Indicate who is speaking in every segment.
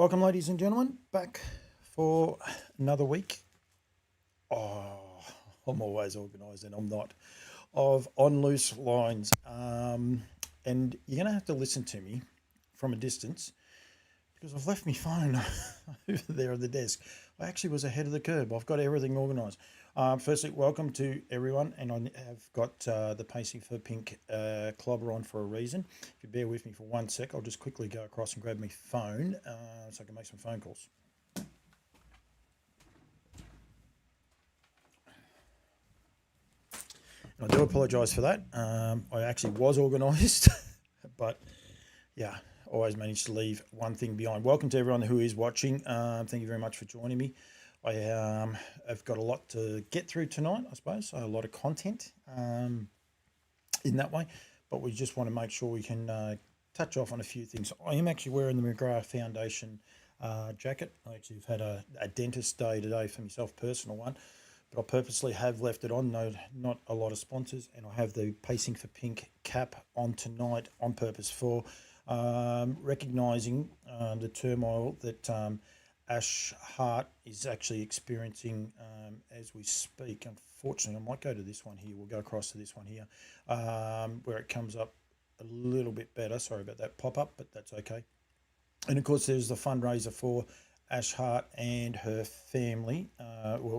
Speaker 1: Welcome, ladies and gentlemen, back for another week. I'm always organised and I'm not. Of On Loose Lines. And you're going to have to listen to me from a distance because I've left my phone over there on the desk. I actually was ahead of the curve. I've got everything organised. Firstly, welcome to everyone, and I have got the Pacing for Pink clobber on for a reason. If you bear with me for 1 sec, I'll just quickly go across and grab my phone so I can make some phone calls. And I do apologise for that. I actually was organised, but yeah, always managed to leave one thing behind. Welcome to everyone who is watching. Thank you very much for joining me. I have got a lot to get through tonight, I suppose, so a lot of content in that way, but we just want to make sure we can touch off on a few things. I am actually wearing the McGrath Foundation jacket. I actually have had a dentist day today for myself, personal one, but I purposely have left it on. No, not a lot of sponsors, and I have the Pacing for Pink cap on tonight on purpose for recognising the turmoil that Ash Hart is actually experiencing as we speak. Unfortunately, I might go to this one here. We'll go across to this one here where it comes up a little bit better. Sorry about that pop-up, but that's okay. And, of course, there's the fundraiser for Ash Hart and her family,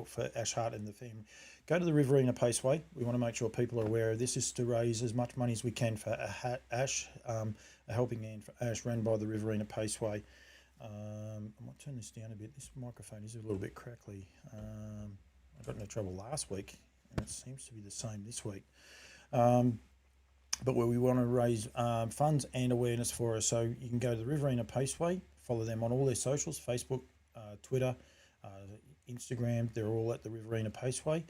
Speaker 1: for Ash Hart and the family. Go to the Riverina Paceway. We want to make sure people are aware of this. This is to raise as much money as we can for Ash, a helping hand for Ash, run by the Riverina Paceway. I might turn this down a bit. This microphone is a little bit crackly. I got no trouble last week, and it seems to be the same this week. But where we want to raise funds and awareness for us. So you can go to the Riverina Paceway, follow them on all their socials, Facebook, Twitter, Instagram. They're all at the Riverina Paceway.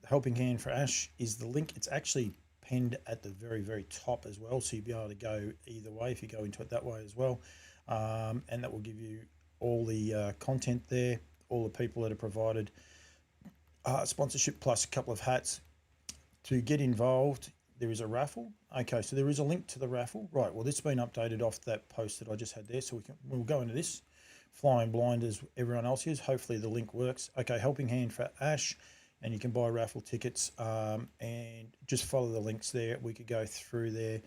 Speaker 1: Helping Hand for Ash is the link. It's actually penned at the very, very top as well, so you'll be able to go either way if you go into it that way as well. And that will give you all the content there, all the people that are provided sponsorship plus a couple of hats. To get involved, there is a raffle. Okay, so there is a link to the raffle. Right, well, this has been updated off that post that I just had there, so we'll go into this. Flying blind as everyone else is. Hopefully the link works. Okay, Helping Hand for Ash, and you can buy raffle tickets and just follow the links there. We could go through there.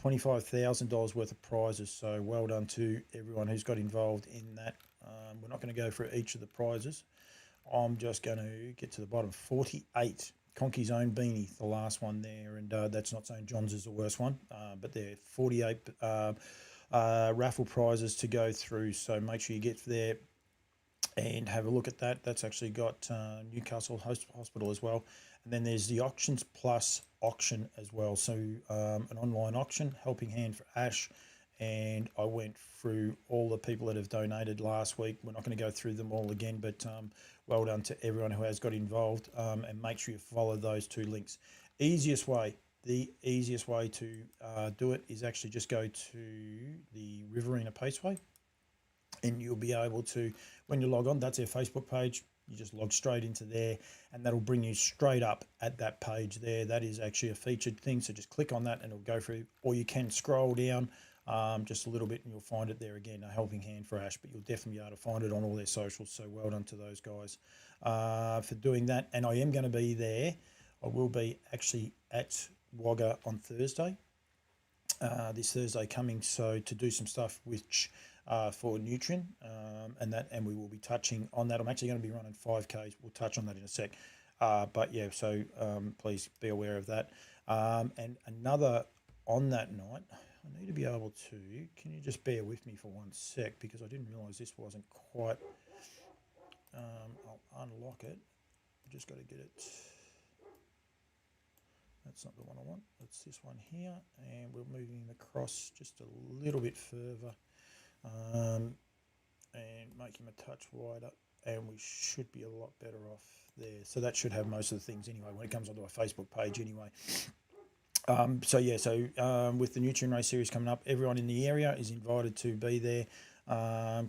Speaker 1: $25,000 worth of prizes, so well done to everyone who's got involved in that. We're not going to go through each of the prizes. I'm just going to get to the bottom. 48. Conky's Own Beanie, the last one there, and that's not saying John's is the worst one, but there are 48 raffle prizes to go through, so make sure you get there and have a look at that. That's actually got Newcastle Hospital as well. And then there's the Auctions Plus auction as well. So an online auction, Helping Hand for Ash. And I went through all the people that have donated last week. We're not going to go through them all again, but well done to everyone who has got involved. And make sure you follow those two links. The easiest way to do it is actually just go to the Riverina Paceway. And you'll be able to, when you log on, that's their Facebook page. You just log straight into there, and that'll bring you straight up at that page there. That is actually a featured thing, so just click on that and it'll go through. Or you can scroll down just a little bit and you'll find it there again, a Helping Hand for Ash, but you'll definitely be able to find it on all their socials, so well done to those guys for doing that. And I am going to be there. I will be actually at Wagga on Thursday, this Thursday coming, so to do some stuff which for Nutrien, and we will be touching on that. I'm actually going to be running 5Ks. We'll touch on that in a sec. But yeah, so please be aware of that. And another on that night, I need to be able to, can you just bear with me for 1 sec, because I didn't realise this wasn't quite, I'll unlock it. I've just got to get it. That's not the one I want. It's this one here, and we're moving across just a little bit further. And make him a touch wider, and we should be a lot better off there. So that should have most of the things anyway when it comes onto our Facebook page anyway. With the Nutrien Race Series coming up, everyone in the area is invited to be there.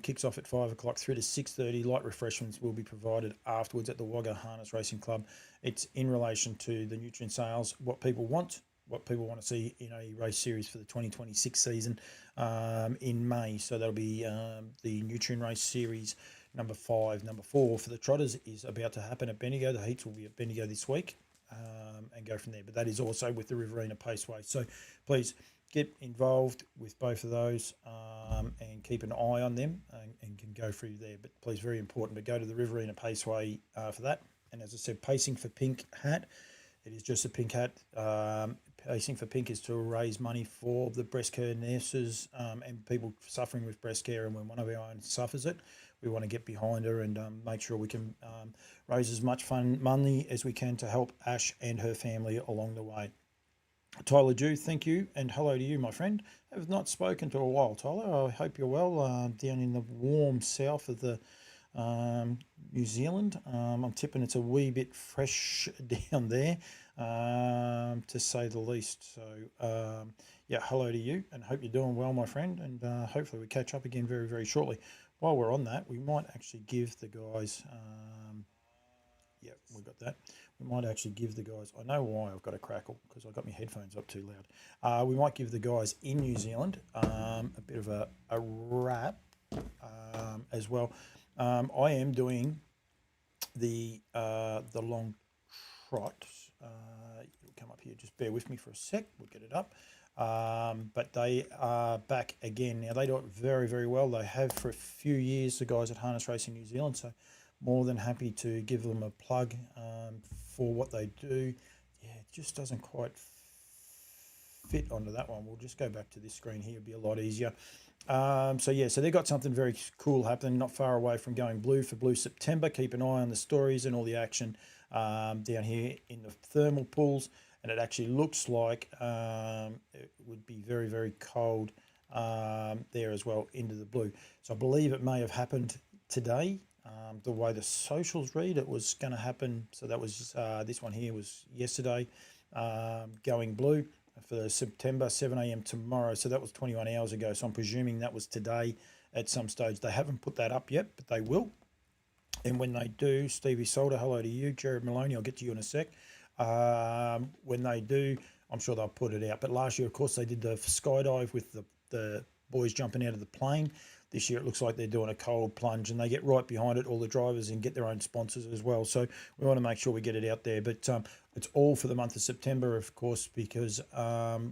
Speaker 1: Kicks off at 5 o'clock through to 6:30. Light refreshments will be provided afterwards at the Marburg Harness Racing Club. It's in relation to the Nutrien sales, what people want what people want to see in a race series for the 2026 season in May. So that'll be the Nutrien Race Series number 5. Number 4 for the Trotters is about to happen at Bendigo. The heats will be at Bendigo this week and go from there. But that is also with the Riverina Paceway. So please get involved with both of those and keep an eye on them and can go through there. But please, very important to go to the Riverina Paceway for that. And as I said, Pacing for Pink hat. It is just a pink hat. Pacing for Pink is to raise money for the breast care nurses and people suffering with breast care. And when one of our own suffers it, we want to get behind her and make sure we can raise as much money as we can to help Ash and her family along the way. Tyler Dew, thank you, and hello to you, my friend. I have not spoken to a while, Tyler. I hope you're well down in the warm south of the New Zealand. I'm tipping it's a wee bit fresh down there, to say the least. So, yeah, hello to you, and hope you're doing well, my friend, and hopefully we catch up again very, very shortly. While we're on that, we might actually give the guys... yeah, we got that. We might actually give the guys... I know why I've got a crackle, because I got my headphones up too loud. We might give the guys in New Zealand a bit of a wrap as well. I am doing the long trot. It'll come up here. Just bear with me for a sec. We'll get it up. But they are back again. Now, they do it very, very well. They have for a few years, the guys at Harness Racing New Zealand, so more than happy to give them a plug for what they do. Yeah, it just doesn't quite fit onto that one. We'll just go back to this screen here. It'll be a lot easier. So yeah, so they've got something very cool happening not far away from going blue for Blue September. Keep an eye on the stories and all the action down here in the thermal pools. And it actually looks like it would be very, very cold there as well into the blue. So I believe it may have happened today. The way the socials read, it was going to happen. So that was this one here was yesterday, going blue for September, 7 a.m. tomorrow. So that was 21 hours ago. So I'm presuming that was today at some stage. They haven't put that up yet, but they will. And when they do, Stevie Solder, hello to you. Gerard Moloney, I'll get to you in a sec. When they do, I'm sure they'll put it out. But last year, of course, they did the skydive with the boys jumping out of the plane. This year, it looks like they're doing a cold plunge, and they get right behind it, all the drivers, and get their own sponsors as well. So we want to make sure we get it out there. But it's all for the month of September, of course, because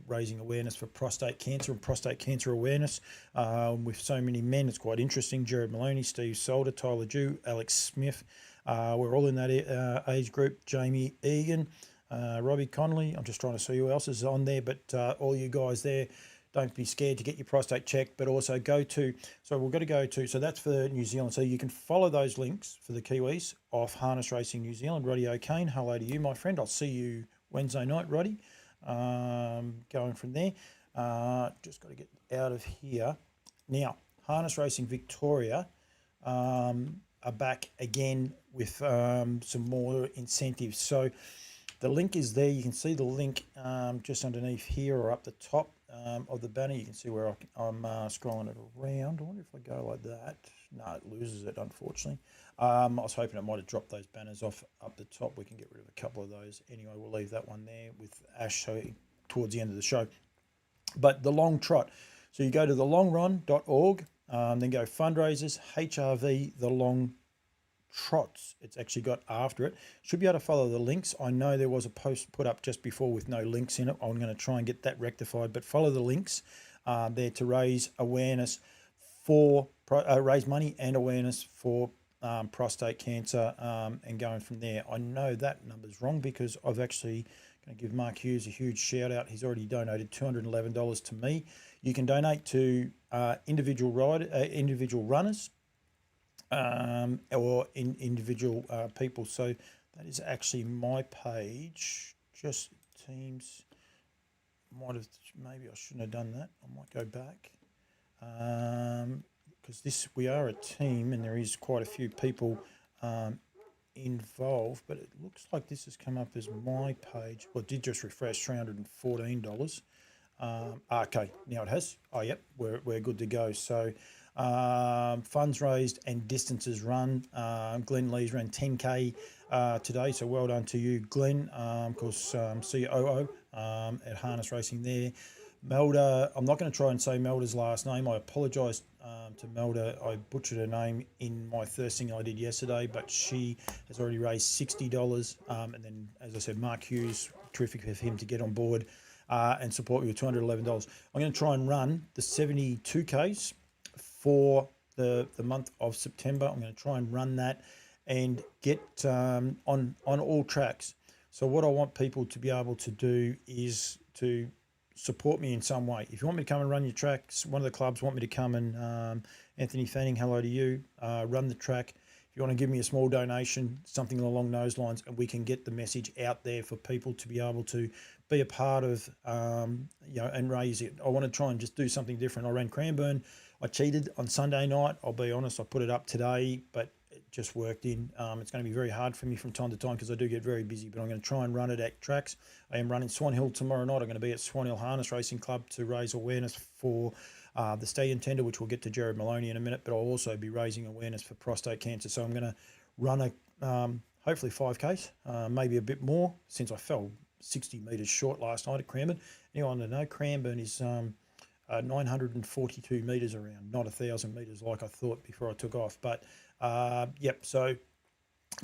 Speaker 1: raising awareness for prostate cancer and prostate cancer awareness with so many men. It's quite interesting. Gerard Moloney, Steve Solder, Tyler Dew, Alex Smith. We're all in that age group. Jamie Egan, Robbie Connolly. I'm just trying to see who else is on there, but all you guys there, don't be scared to get your prostate checked, but also go to, so we've got to go to, so that's for New Zealand. So you can follow those links for the Kiwis off Harness Racing New Zealand. Roddy O'Kane, hello to you, my friend. I'll see you Wednesday night, Roddy. Going from there. Just got to get out of here. Now, Harness Racing Victoria are back again with some more incentives. So the link is there. You can see the link just underneath here or up the top of the banner. You can see where I'm scrolling it around. I wonder if I go like that. No, it loses it, unfortunately. I was hoping it might have dropped those banners off up the top. We can get rid of a couple of those. Anyway, we'll leave that one there with Ash towards the end of the show. But the long trot. So you go to thelongrun.org, then go fundraisers, HRV, the long trots. It's actually got after it. Should be able to follow the links. I know there was a post put up just before with no links in it. I'm going to try and get that rectified, but follow the links there to raise awareness for raise money and awareness for prostate cancer and going from there. I know that number's wrong because I've actually going to give Mark Hughes a huge shout out. He's already donated $211 to me. You can donate to individual runners or individual people. So that is actually my page. Just teams. Maybe I shouldn't have done that. I might go back because we are a team and there is quite a few people involved. But it looks like this has come up as my page. Well, it did just refresh, $314. Okay, now it has. Oh, yep, we're good to go. So Funds raised and distances run. Glenn Lee's ran 10K today, so well done to you, Glenn. Of course, COO at Harness Racing there. Melda, I'm not going to try and say Melda's last name. I apologise to Melda. I butchered her name in my thirsting I did yesterday, but she has already raised $60. And then, as I said, Mark Hughes, terrific of him to get on board and support me with $211. I'm going to try and run the 72Ks for the month of September. I'm going to try and run that and get on all tracks. So what I want people to be able to do is to support me in some way. If you want me to come and run your tracks, one of the clubs want me to come and Anthony Fanning, hello to you, run the track. If you want to give me a small donation, something along those lines, and we can get the message out there for people to be able to be a part of, and raise it. I want to try and just do something different. I ran Cranbourne. I cheated on Sunday night. I'll be honest. I put it up today, but it just worked in. It's going to be very hard for me from time to time because I do get very busy, but I'm going to try and run it at tracks. I am running Swan Hill tomorrow night. I'm going to be at Swan Hill Harness Racing Club to raise awareness for the Stallion Tender, which we'll get to Gerard Moloney in a minute, but I'll also be raising awareness for prostate cancer. So I'm going to run hopefully 5Ks, maybe a bit more, since I fell 60 metres short last night at Cranbourne. Anyone to know, Cranbourne is 942 metres around, not 1,000 metres like I thought before I took off. But so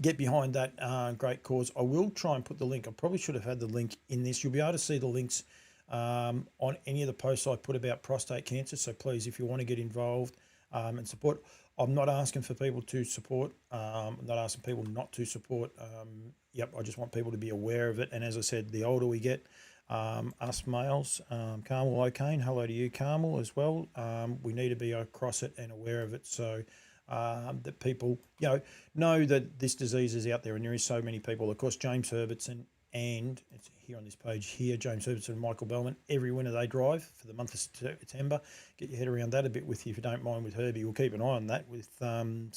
Speaker 1: get behind that great cause. I will try and put the link. I probably should have had the link in this. You'll be able to see the links on any of the posts I put about prostate cancer. So please, if you want to get involved and support, I'm not asking for people to support. I'm not asking people not to support. I just want people to be aware of it. And as I said, the older we get, us males, Carmel O'Kane, hello to you, Carmel, as well. We need to be across it and aware of it, so that people, know that this disease is out there, and there is so many people. Of course, James Herbertson, and it's here on this page here, James Herbertson and Michael Bellman, every winter they drive for the month of September. Get your head around that a bit if you don't mind with Herbie. We'll keep an eye on that with Terang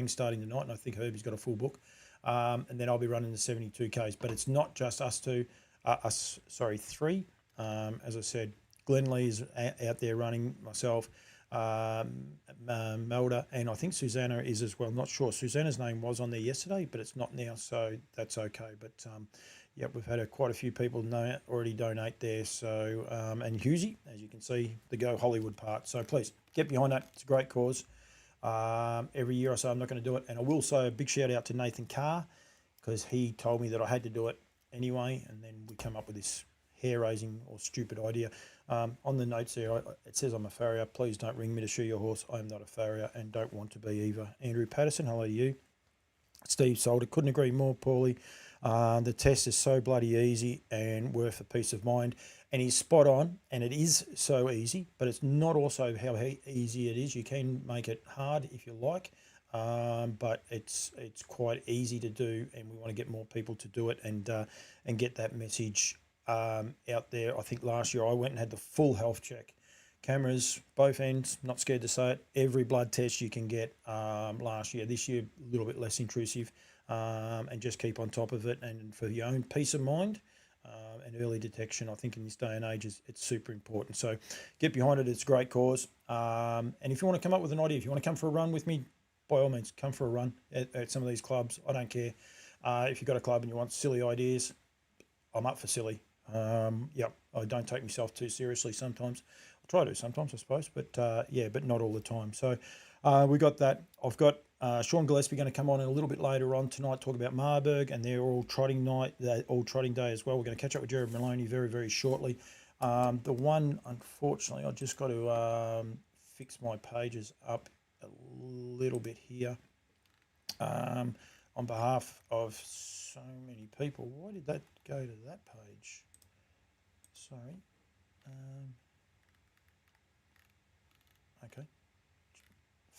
Speaker 1: starting tonight, and I think Herbie's got a full book. And then I'll be running the 72Ks, but it's not just us two. Three. As I said, Glenn Lee's out there running, myself, Melda, and I think Susanna is as well. Not sure. Susanna's name was on there yesterday, but it's not now, so that's okay. But we've had quite a few people already donate there. So and Husey, as you can see, the Go Hollywood part. So please get behind that. It's a great cause. Every year I say I'm not going to do it, and I will say a big shout out to Nathan Carr, because he told me that I had to do it anyway, and then we come up with this hair-raising or stupid idea. On the notes there, it says I'm a farrier. Please don't ring me to shoe your horse. I am not a farrier and don't want to be either. Andrew Patterson, hello to you. Steve Solder, couldn't agree more, Paulie. The test is so bloody easy and worth a peace of mind. And he's spot on, and it is so easy, but it's not also how easy it is. You can make it hard if you like. But it's quite easy to do, and we want to get more people to do it and get that message out there. I think last year I went and had the full health check, cameras both ends. Not scared to say it. Every blood test you can get last year. This year a little bit less intrusive, and just keep on top of it. And for your own peace of mind and early detection, I think in this day and age it's super important. So get behind it. It's a great cause. And if you want to come up with an idea, if you want to come for a run with me, by all means, come for a run at some of these clubs. I don't care. If you've got a club and you want silly ideas, I'm up for silly. I don't take myself too seriously sometimes. I try to sometimes, I suppose, but but not all the time. So we got that. I've got Shaun Gillespie going to come on a little bit later on tonight, talk about Marburg and their all trotting night, all trotting day as well. We're going to catch up with Gerard Moloney very, very shortly. The one, unfortunately, I just got to fix my pages up a little bit here on behalf of so many people. Why did that go to that page? Sorry. Okay.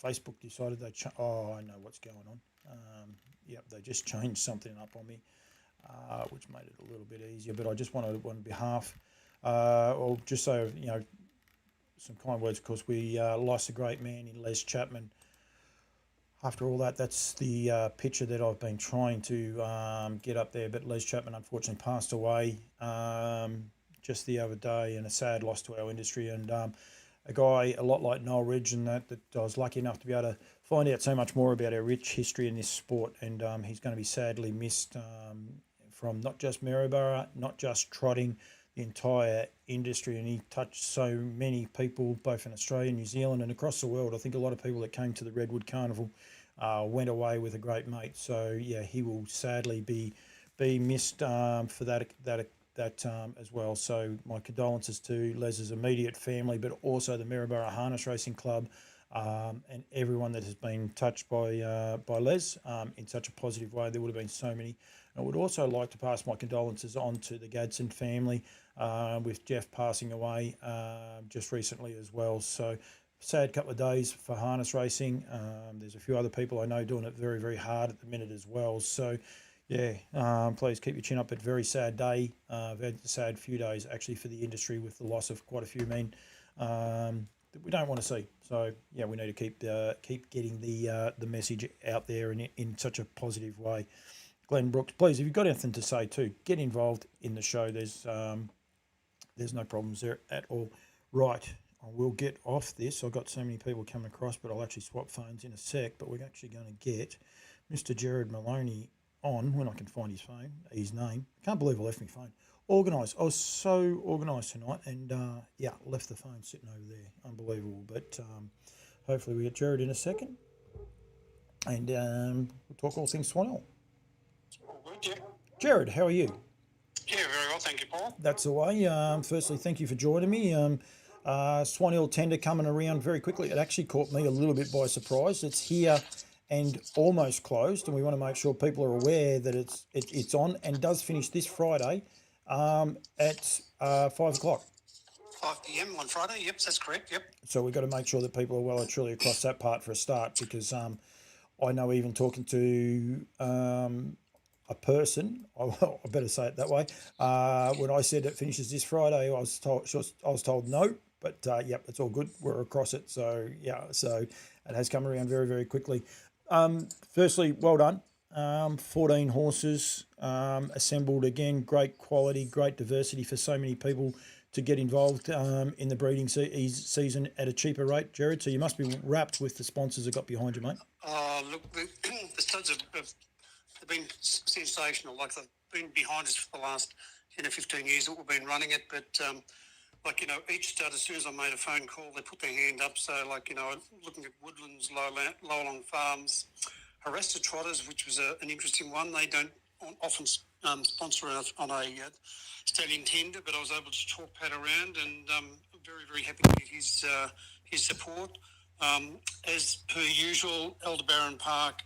Speaker 1: Facebook decided they I know what's going on. They just changed something up on me, which made it a little bit easier. But I just wanted on behalf, or just so some kind words. Of course, we lost a great man in Les Chapman. After all that, that's the picture that I've been trying to get up there. But Les Chapman unfortunately passed away just the other day, and a sad loss to our industry. And a guy a lot like Noel Ridge, and that I was lucky enough to be able to find out so much more about our rich history in this sport. And he's going to be sadly missed from not just Maryborough, not just trotting, the entire industry. And he touched so many people, both in Australia, New Zealand, and across the world. I think a lot of people that came to the Redwood Carnival went away with a great mate. So yeah, he will sadly be missed for that as well. So my condolences to Les's immediate family, but also the Maryborough Harness Racing Club, and everyone that has been touched by Les in such a positive way. There would have been so many. I would also like to pass my condolences on to the Gadsden family, with Jeff passing away just recently as well. So sad couple of days for harness racing. There's a few other people I know doing it very, very hard at the minute as well. So yeah, please keep your chin up. But very sad day. I've had a sad few days actually for the industry with the loss of quite a few men that we don't want to see. So yeah, we need to keep getting the message out there in such a positive way. Glenn Brooks, please, if you've got anything to say too, get involved in the show. There's no problems there at all. Right, I will get off this. I've got so many people coming across, but I'll actually swap phones in a sec. But we're actually going to get Mr. Gerard Moloney on when I can find his name. I can't believe I left my phone. Organised. I was so organised tonight, and yeah, left the phone sitting over there. Unbelievable. But hopefully we get Gerard in a second, and we'll talk all things Swan Hill.
Speaker 2: Yeah.
Speaker 1: Gerard, how are you?
Speaker 2: Yeah, very well, thank you, Paul.
Speaker 1: That's the way. Firstly, thank you for joining me. Swan Hill Tender coming around very quickly. It actually caught me a little bit by surprise. It's here and almost closed, and we want to make sure people are aware that it's on and does finish this Friday at 5 o'clock.
Speaker 2: 5 p.m. on Friday, yep, that's correct, yep.
Speaker 1: So we've got to make sure that people are well and truly across that part for a start, because I know even talking to a person, I better say it that way, when I said it finishes this Friday, I was told no, but yep, it's all good. We're across it. So yeah, so it has come around very, very quickly. Firstly, well done. 14 horses assembled again, great quality, great diversity for so many people to get involved in the breeding season at a cheaper rate, Gerard. So you must be wrapped with the sponsors that got behind you, mate.
Speaker 2: Look, the studs have been sensational. Like, they've been behind us for the last 10 or 15 years that we've been running it. But, like, you know, each stud, as soon as I made a phone call, they put their hand up. So, like, you know, looking at Woodlands, Lowlong Farms, Arrested Trotters, which was an interesting one. They don't often sponsor us on a Stallion Tender, but I was able to talk Pat around, and I'm very, very happy to get his support. As per usual, Aldebaran Park,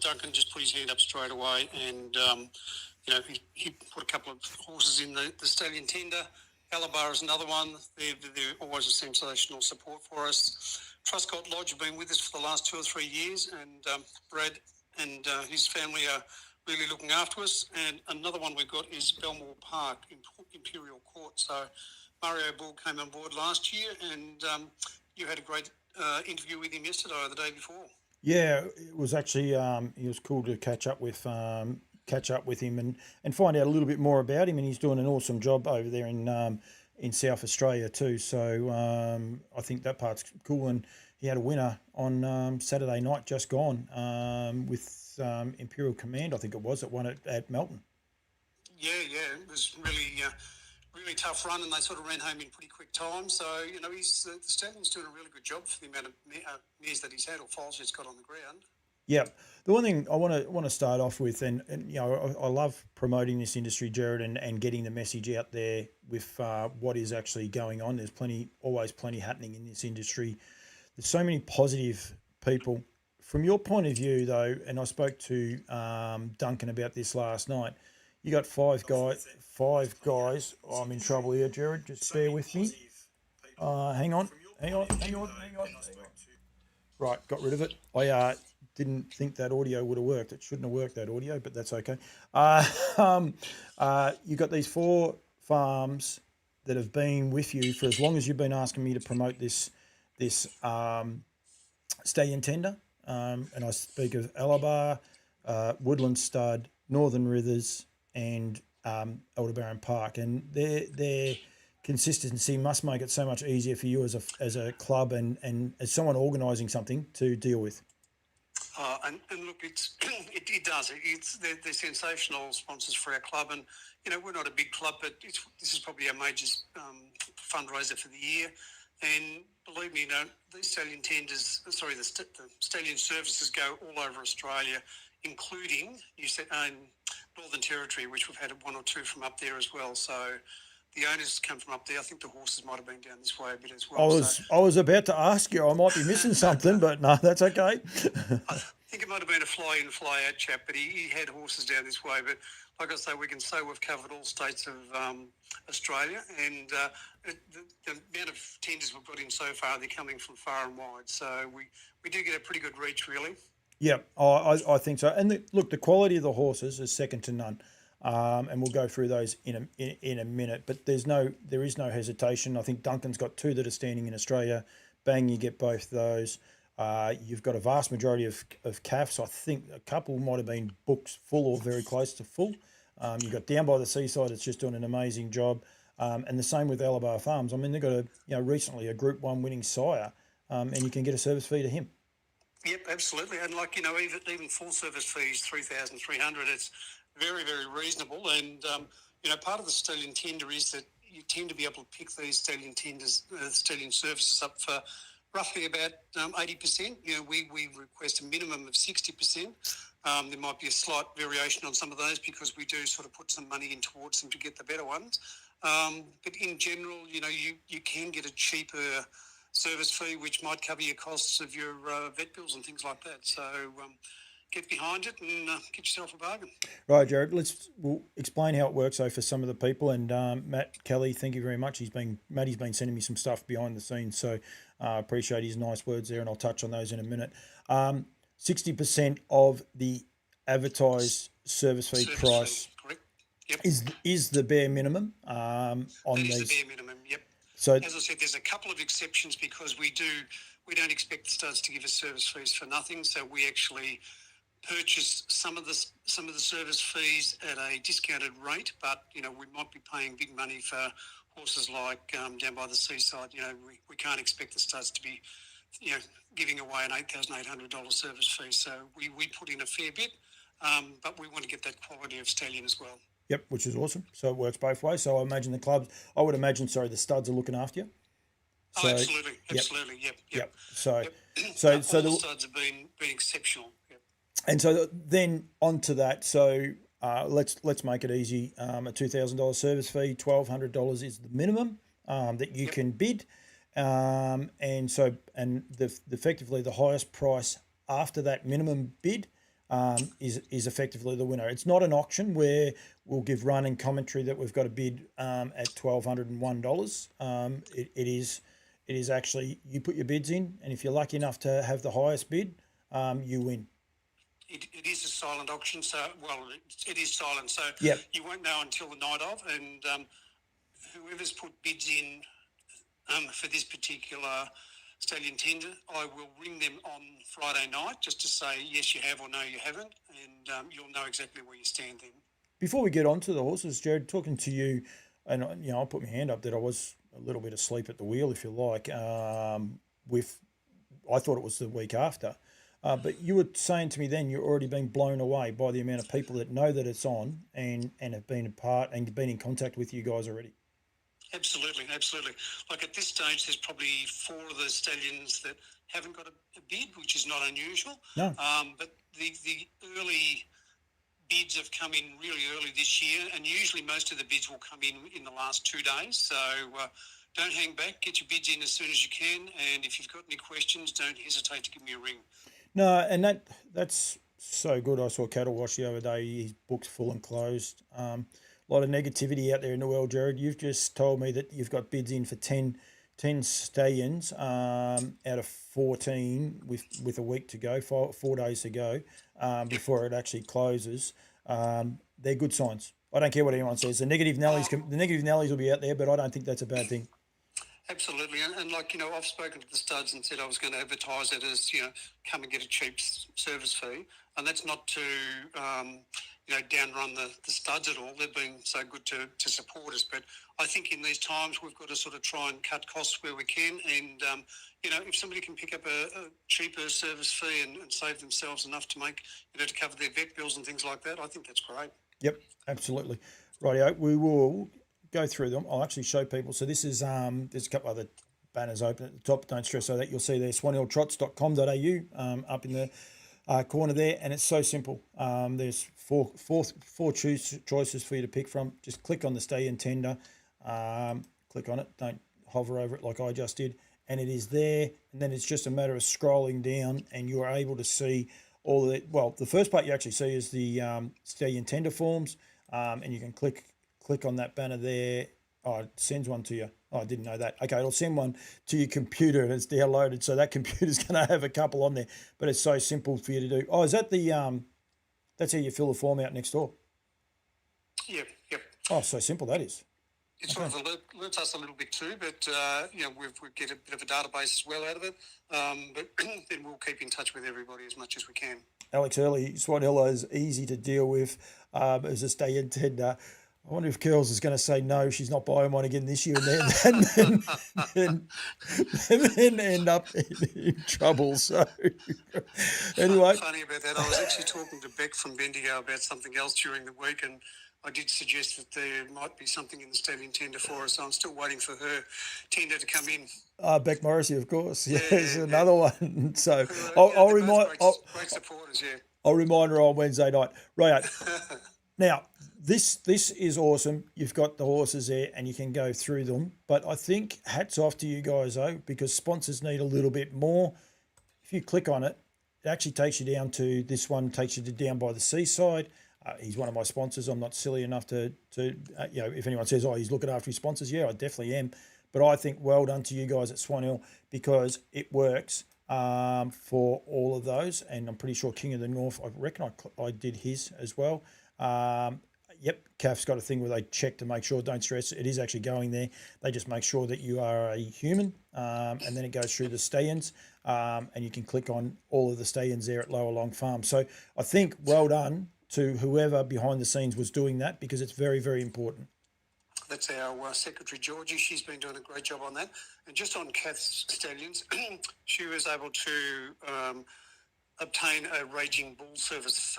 Speaker 2: Duncan just put his hand up straight away, and you know, he put a couple of horses in the Stallion Tender. Alabar is another one. They're always a sensational support for us. Truscott Lodge have been with us for the last 2 or 3 years, and Brad and his family are really looking after us. And another one we've got is Belmore Park in Imperial Court. So Mario Bull came on board last year, and you had a great interview with him yesterday or the day before.
Speaker 1: Yeah, it was actually it was cool to catch up with him and find out a little bit more about him. And he's doing an awesome job over there in South Australia too. So I think that part's cool. And he had a winner on Saturday night, just gone, with Imperial Command, I think it was, that won at Melton.
Speaker 2: Yeah, it was really tough run, and they sort of ran home in pretty quick time. So, you know, the Stallion's doing a really good job for the amount of mares that he's had, or foals he's got on the ground.
Speaker 1: Yeah, the one thing I want to start off with, and you know, I love promoting this industry, Gerard, and getting the message out there with what is actually going on. There's always plenty happening in this industry. There's so many positive people. From your point of view, though, and I spoke to Duncan about this last night. You got five guys. Oh, I'm in trouble here, Gerard. Just bear with me. Hang on. Right, got rid of it. I didn't think that audio would have worked. It shouldn't have worked, that audio, but that's okay. You got these 4 farms that have been with you for as long as you've been asking me to promote this Stallion Tender. And I speak of Alabar, Woodland Stud, Northern Rivers, and Aldebaran Park, and they're consistency must make it so much easier for you as a club and as someone organising something to deal with.
Speaker 2: And look, it does. They're sensational sponsors for our club, and we're not a big club, but this is probably our major fundraiser for the year. And believe me, these Stallion Tenders, the Stallion services go all over Australia, including Northern Territory, which we've had one or two from up there as well. So the owners come from up there. I think the horses might have been down this way a bit as well.
Speaker 1: I was about to ask you. I might be missing something, but no, that's okay.
Speaker 2: I think it might have been a fly-in, fly-out chap, but he had horses down this way. But like I say, we can say we've covered all states of Australia, and the amount of tenders we've got in so far, they're coming from far and wide. So we do get a pretty good reach, really.
Speaker 1: Yeah, I think so. And the quality of the horses is second to none. And we'll go through those in a minute. But there is no hesitation. I think Duncan's got two that are standing in Australia. Bang, you get both those. You've got a vast majority of calves. I think a couple might have been booked full or very close to full. You've got Down by the Seaside. It's just doing an amazing job. And the same with Alabar Farms. I mean, they've got recently a Group 1 winning sire, and you can get a service fee to him.
Speaker 2: Yep, absolutely. And even full service fees, 3,300, it's very, very reasonable. And, part of the Stallion Tender is that you tend to be able to pick these Stallion Tenders, Stallion services up for roughly about 80%. We request a minimum of 60%. There might be a slight variation on some of those because we do sort of put some money in towards them to get the better ones. But in general, you can get a cheaper service fee, which might cover your costs of your vet bills and things like that. So get behind it and get yourself a bargain.
Speaker 1: Right, Gerard. We'll explain how it works. So for some of the people, and Matt Kelly, thank you very much. Matty's been sending me some stuff behind the scenes, so I appreciate his nice words there, and I'll touch on those in a minute. 60% of the advertised service fee price
Speaker 2: correct. Yep.
Speaker 1: is the bare minimum on these.
Speaker 2: Is the bare minimum. Yep.
Speaker 1: So,
Speaker 2: as I said, there's a couple of exceptions because we don't expect the studs to give us service fees for nothing. So we actually purchase some of the service fees at a discounted rate, but we might be paying big money for horses like Down by the Seaside. We can't expect the studs to be giving away an $8,800 service fee. So we put in a fair bit, but we want to get that quality of stallion as well.
Speaker 1: Yep, which is awesome. So it works both ways. So I imagine the studs are looking after you.
Speaker 2: So, absolutely. Yep.
Speaker 1: So
Speaker 2: all the studs have been exceptional. Yep.
Speaker 1: And so then onto that. So let's make it easy. A $2,000 service fee, $1,200 is the minimum that you can bid. Effectively the highest price after that minimum bid is effectively the winner. It's not an auction where we'll give run and commentary that we've got a bid at $1,201. It is actually you put your bids in, and if you're lucky enough to have the highest bid, you win.
Speaker 2: It is a silent auction, it is silent, so
Speaker 1: yep.
Speaker 2: You won't know until the night of, and whoever's put bids in for this particular Stallion Tender, I will ring them on Friday night just to say yes you have or no you haven't, and you'll know exactly where you stand then. Before
Speaker 1: we get on to the horses, Gerard, talking to you, and I'll put my hand up that I was a little bit asleep at the wheel, if you like. I thought it was the week after, but you were saying to me then you're already being blown away by the amount of people that know that it's on and have been a part and been in contact with you guys already.
Speaker 2: Absolutely. Like at this stage, there's probably 4 of the stallions that haven't got a bid, which is not unusual.
Speaker 1: No.
Speaker 2: But the early bids have come in really early this year, and usually most of the bids will come in the last 2 days. So don't hang back. Get your bids in as soon as you can, and if you've got any questions, don't hesitate to give me a ring.
Speaker 1: No, and that's so good. I saw Cattle Wash the other day. His book's full and closed. A lot of negativity out there in the world, Gerard. You've just told me that you've got bids in for 10 stallions out of 14 with a week to go, 4 days to go before it actually closes. They're good signs. I don't care what anyone says. The negative Nellies will be out there, but I don't think that's a bad thing.
Speaker 2: Absolutely, and I've spoken to the studs and said I was going to advertise it as come and get a cheap service fee, and that's not to downrun the studs at all. They've been so good to support us. But I think in these times we've got to sort of try and cut costs where we can. And, if somebody can pick up a cheaper service fee and save themselves enough to make, to cover their vet bills and things like that, I think that's great.
Speaker 1: Yep, absolutely. Rightio, we will go through them. I'll actually show people. So this is, there's a couple other banners open at the top. Don't stress over that. You'll see there, swanhilltrots.com.au up in the corner there, and it's so simple. There's four choices for you to pick from. Just click on the Stallion Tender, click on it. Don't hover over it like I just did, and it is there. And then it's just a matter of scrolling down, and you are able to see all the. Well, the first part you actually see is the Stallion Tender forms, and you can click on that banner there. Oh, it sends one to you. Oh, I didn't know that. Okay, it'll send one to your computer and it's downloaded. So that computer's going to have a couple on there. But it's so simple for you to do. Oh, is that the, that's how you fill the form out next door?
Speaker 2: Yep.
Speaker 1: Oh, so simple that is.
Speaker 2: It sort of alerts us a little bit too, but, we get a bit of a database as well out of it. But then we'll keep in touch with everybody as much as we can.
Speaker 1: Alex Early, Swan Hill is easy to deal with as a Stallion Tender. I wonder if Curls is going to say no, she's not buying one again this year, and then end up in trouble. So anyway,
Speaker 2: funny about that. I was actually talking to Beck from Bendigo about something else during the week, and I did suggest that there might be something in the Stallion Tender for us. So I'm still waiting for her tender to come in.
Speaker 1: Beck Morrissey, of course. Yes, another one. So
Speaker 2: I'll remind. Great supporters, yeah.
Speaker 1: I'll remind her on Wednesday night. Right. Now, this is awesome. You've got the horses there and you can go through them. But I think hats off to you guys, though, because sponsors need a little bit more. If you click on it, it actually takes you down to this one, takes you to down by the seaside. He's one of my sponsors. I'm not silly enough to if anyone says, oh, he's looking after his sponsors, yeah, I definitely am. But I think well done to you guys at Swan Hill because it works for all of those. And I'm pretty sure King of the North, I reckon I did his as well. Yep, CAF's got a thing where they check to make sure, don't stress, it is actually going there. They just make sure that you are a human, and then it goes through the stallions, and you can click on all of the stallions there at Lower Long Farm. So I think well done to whoever behind the scenes was doing that because it's very, very important.
Speaker 2: That's our Secretary Georgie. She's been doing a great job on that. And just on Kath's stallions, she was able to obtain a raging bull service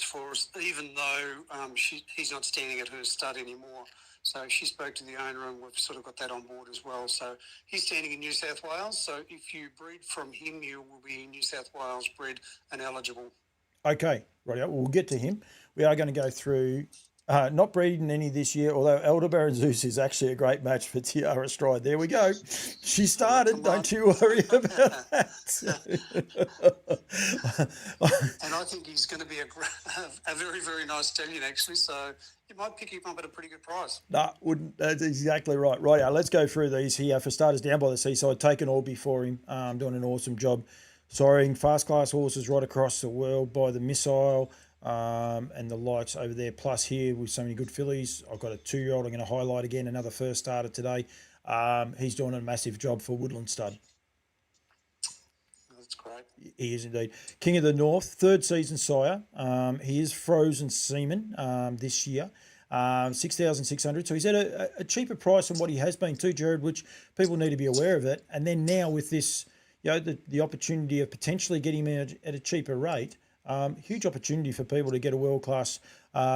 Speaker 2: for us, even though he's not standing at her stud anymore. So she spoke to the owner and we've sort of got that on board as well. So he's standing in New South Wales. So if you breed from him, you will be New South Wales bred and eligible.
Speaker 1: Okay, right. We'll get to him. We are going to go through not breeding any this year, although Elder Baron Zeus is actually a great match for Tiara Stride. There we go. She started, don't you worry about that.
Speaker 2: And I think he's going to be a very, very nice stallion, actually. So you might pick him up at a pretty good price.
Speaker 1: No, wouldn't. That's exactly right. Right, let's go through these here. For starters, down by the seaside, taken all before him, doing an awesome job. Soaring fast class horses right across the world by the Missile. And the likes over there, plus here with so many good fillies. I've got a 2-year-old I'm going to highlight again, another first starter today. He's doing a massive job for Woodland Stud.
Speaker 2: That's great.
Speaker 1: He is indeed. King of the North, third season sire. He is Frozen Seaman this year. 6,600. So he's at a cheaper price than what he has been too, Gerard, which people need to be aware of it. And then now with this, the opportunity of potentially getting him at a cheaper rate, huge opportunity for people to get a world-class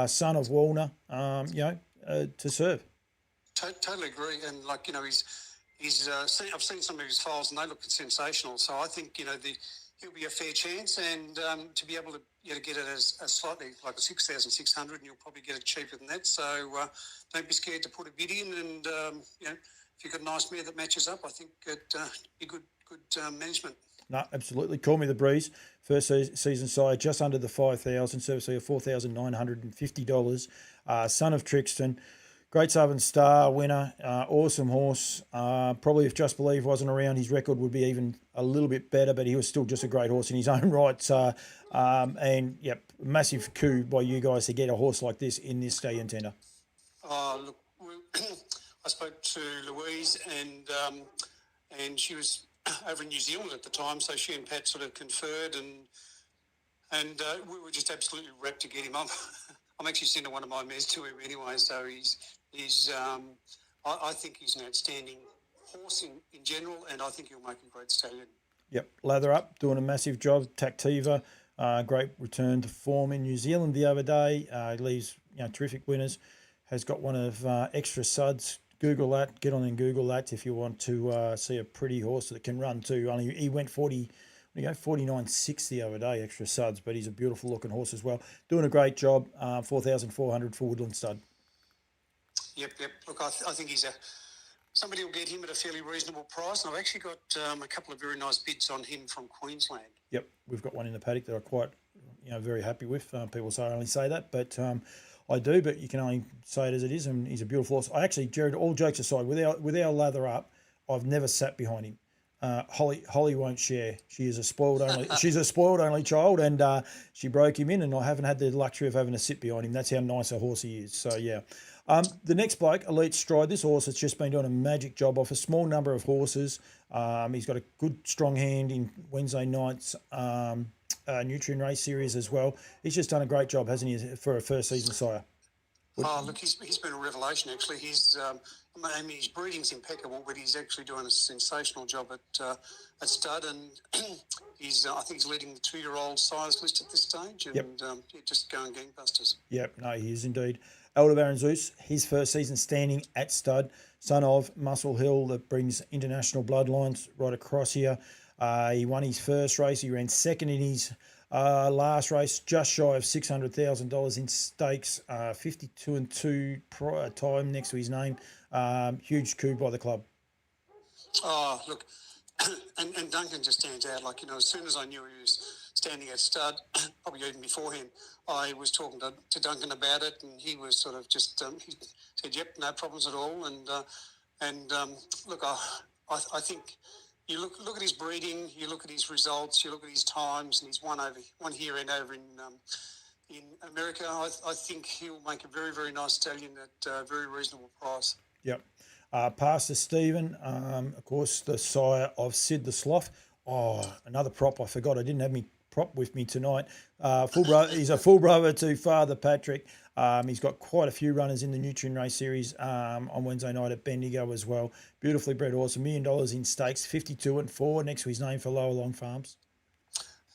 Speaker 1: son of Walner, to serve.
Speaker 2: Totally agree. And I've seen some of his files and they look sensational. So I think, he'll be a fair chance. And to be able to get it as slightly like a 6,600 and you'll probably get it cheaper than that. So don't be scared to put a bid in. And, if you've got a nice mare that matches up, I think it'd be good management.
Speaker 1: No, absolutely. Call me the breeze. First season sire, just under the 5,000, service fee of $4,950. Son of Trixton, Great Southern Star winner, awesome horse. Probably if Just Believe wasn't around, his record would be even a little bit better, but he was still just a great horse in his own right. And yep, massive coup by you guys to get a horse like this in this Stallion Tender.
Speaker 2: Look, I spoke to Louise and she was over in New Zealand at the time, so she and Pat sort of conferred and and we were just absolutely wrapped to get him. I'm actually sending one of my mares to him anyway, so I think he's an outstanding horse in general, and I think he'll make a great stallion.
Speaker 1: Yep, lather up, doing a massive job. Tactiva, great return to form in New Zealand the other day. Leaves terrific winners. Has got one of Extra Suds. Google that. Get on and Google that if you want to see a pretty horse that can run too. Only he went 49.6 the other day, Extra Suds, but he's a beautiful looking horse as well. Doing a great job. 4,400 for Woodland Stud.
Speaker 2: Yep. Look, I think somebody will get him at a fairly reasonable price, and I've actually got a couple of very nice bids on him from Queensland.
Speaker 1: Yep, we've got one in the paddock that I'm quite, very happy with. People say I only say that, but I do. But you can only say it as it is, and he's a beautiful horse. I actually, Gerard, all jokes aside, with our lather up, I've never sat behind him. Holly won't share. She's a spoiled only child, and she broke him in, and I haven't had the luxury of having to sit behind him. That's how nice a horse he is. So yeah. The next bloke, Elite Stride, this horse has just been doing a magic job off a small number of horses. He's got a good, strong hand in Wednesday night's Nutrient Race Series as well. He's just done a great job, hasn't he, for a first season sire?
Speaker 2: Look, he's been a revelation, actually. His breeding's impeccable, but he's actually doing a sensational job at stud, and I think he's leading the 2-year-old sires list at this stage, and just going gangbusters.
Speaker 1: Yep, no, he is indeed. Aldebaran Zeus, his first season standing at stud, son of Muscle Hill, that brings international bloodlines right across here. He won his first race. He ran second in his last race, just shy of $600,000 in stakes, 52-2 time next to his name. Huge coup by the club.
Speaker 2: Oh, look, and Duncan just stands out. As soon as I knew he was standing at stud, probably even beforehand, I was talking to Duncan about it, and he was sort of just, he said, yep, no problems at all. And look, I think you look at his breeding, you look at his results, you look at his times, and he's won here and over in America. I think he'll make a very, very nice stallion at a very reasonable price.
Speaker 1: Yep. Pastor Stephen, of course, the sire of Sid the Sloth. Oh, another prop I forgot. I didn't have me prop with me tonight. He's a full brother to Father Patrick. He's got quite a few runners in the Nutrient Race Series on Wednesday night at Bendigo as well. Beautifully bred horse, $1 million in stakes, 52-4 next to his name for Lower Long Farms.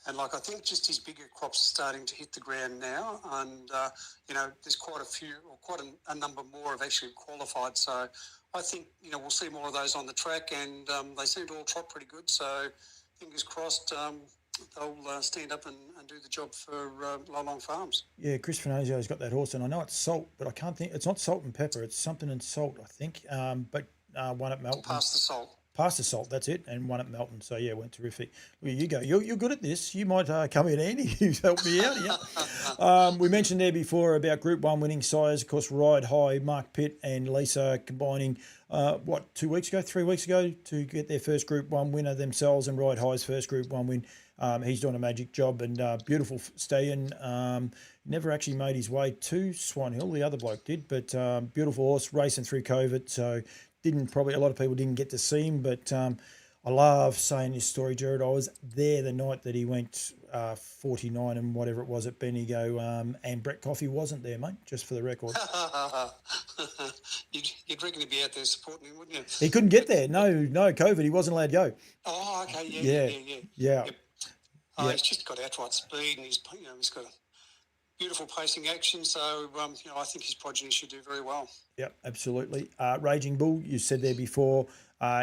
Speaker 2: And I think just his bigger crops are starting to hit the ground now, and there's quite a number more have actually qualified. So I think we'll see more of those on the track, and they seem to all trot pretty good. So fingers crossed, they'll stand up and do the job for Low Long Farms. Yeah,
Speaker 1: Chris Finazio's got that horse, and I know it's salt, but I can't think. It's not salt and pepper. It's something in salt, I think. But one at Melton.
Speaker 2: Past the salt.
Speaker 1: Past the salt, that's it, and one at Melton. So yeah, went terrific. Well, you go. You're good at this. You might come in handy. You've helped me out. Yeah. We mentioned there before about Group 1 winning sires. Of course, Ride High, Mark Pitt and Lisa combining 3 weeks ago to get their first Group 1 winner themselves, and Ride High's first Group 1 win. He's doing a magic job, and beautiful stallion. Never actually made his way to Swan Hill. The other bloke did, but beautiful horse racing through COVID. So a lot of people didn't get to see him, but I love saying this story, Gerard. I was there the night that he went 49 and whatever it was at Bendigo, and Brett Coffey wasn't there, mate, just for the record.
Speaker 2: You'd reckon he'd be out there supporting him, wouldn't you?
Speaker 1: He couldn't get there. No, COVID. He wasn't allowed to go.
Speaker 2: Oh, okay.
Speaker 1: Yeah.
Speaker 2: Yep. He's just got outright speed, and he's got a beautiful pacing action. So, I think his progeny should do very well.
Speaker 1: Yep, absolutely. Raging Bull, you said there before,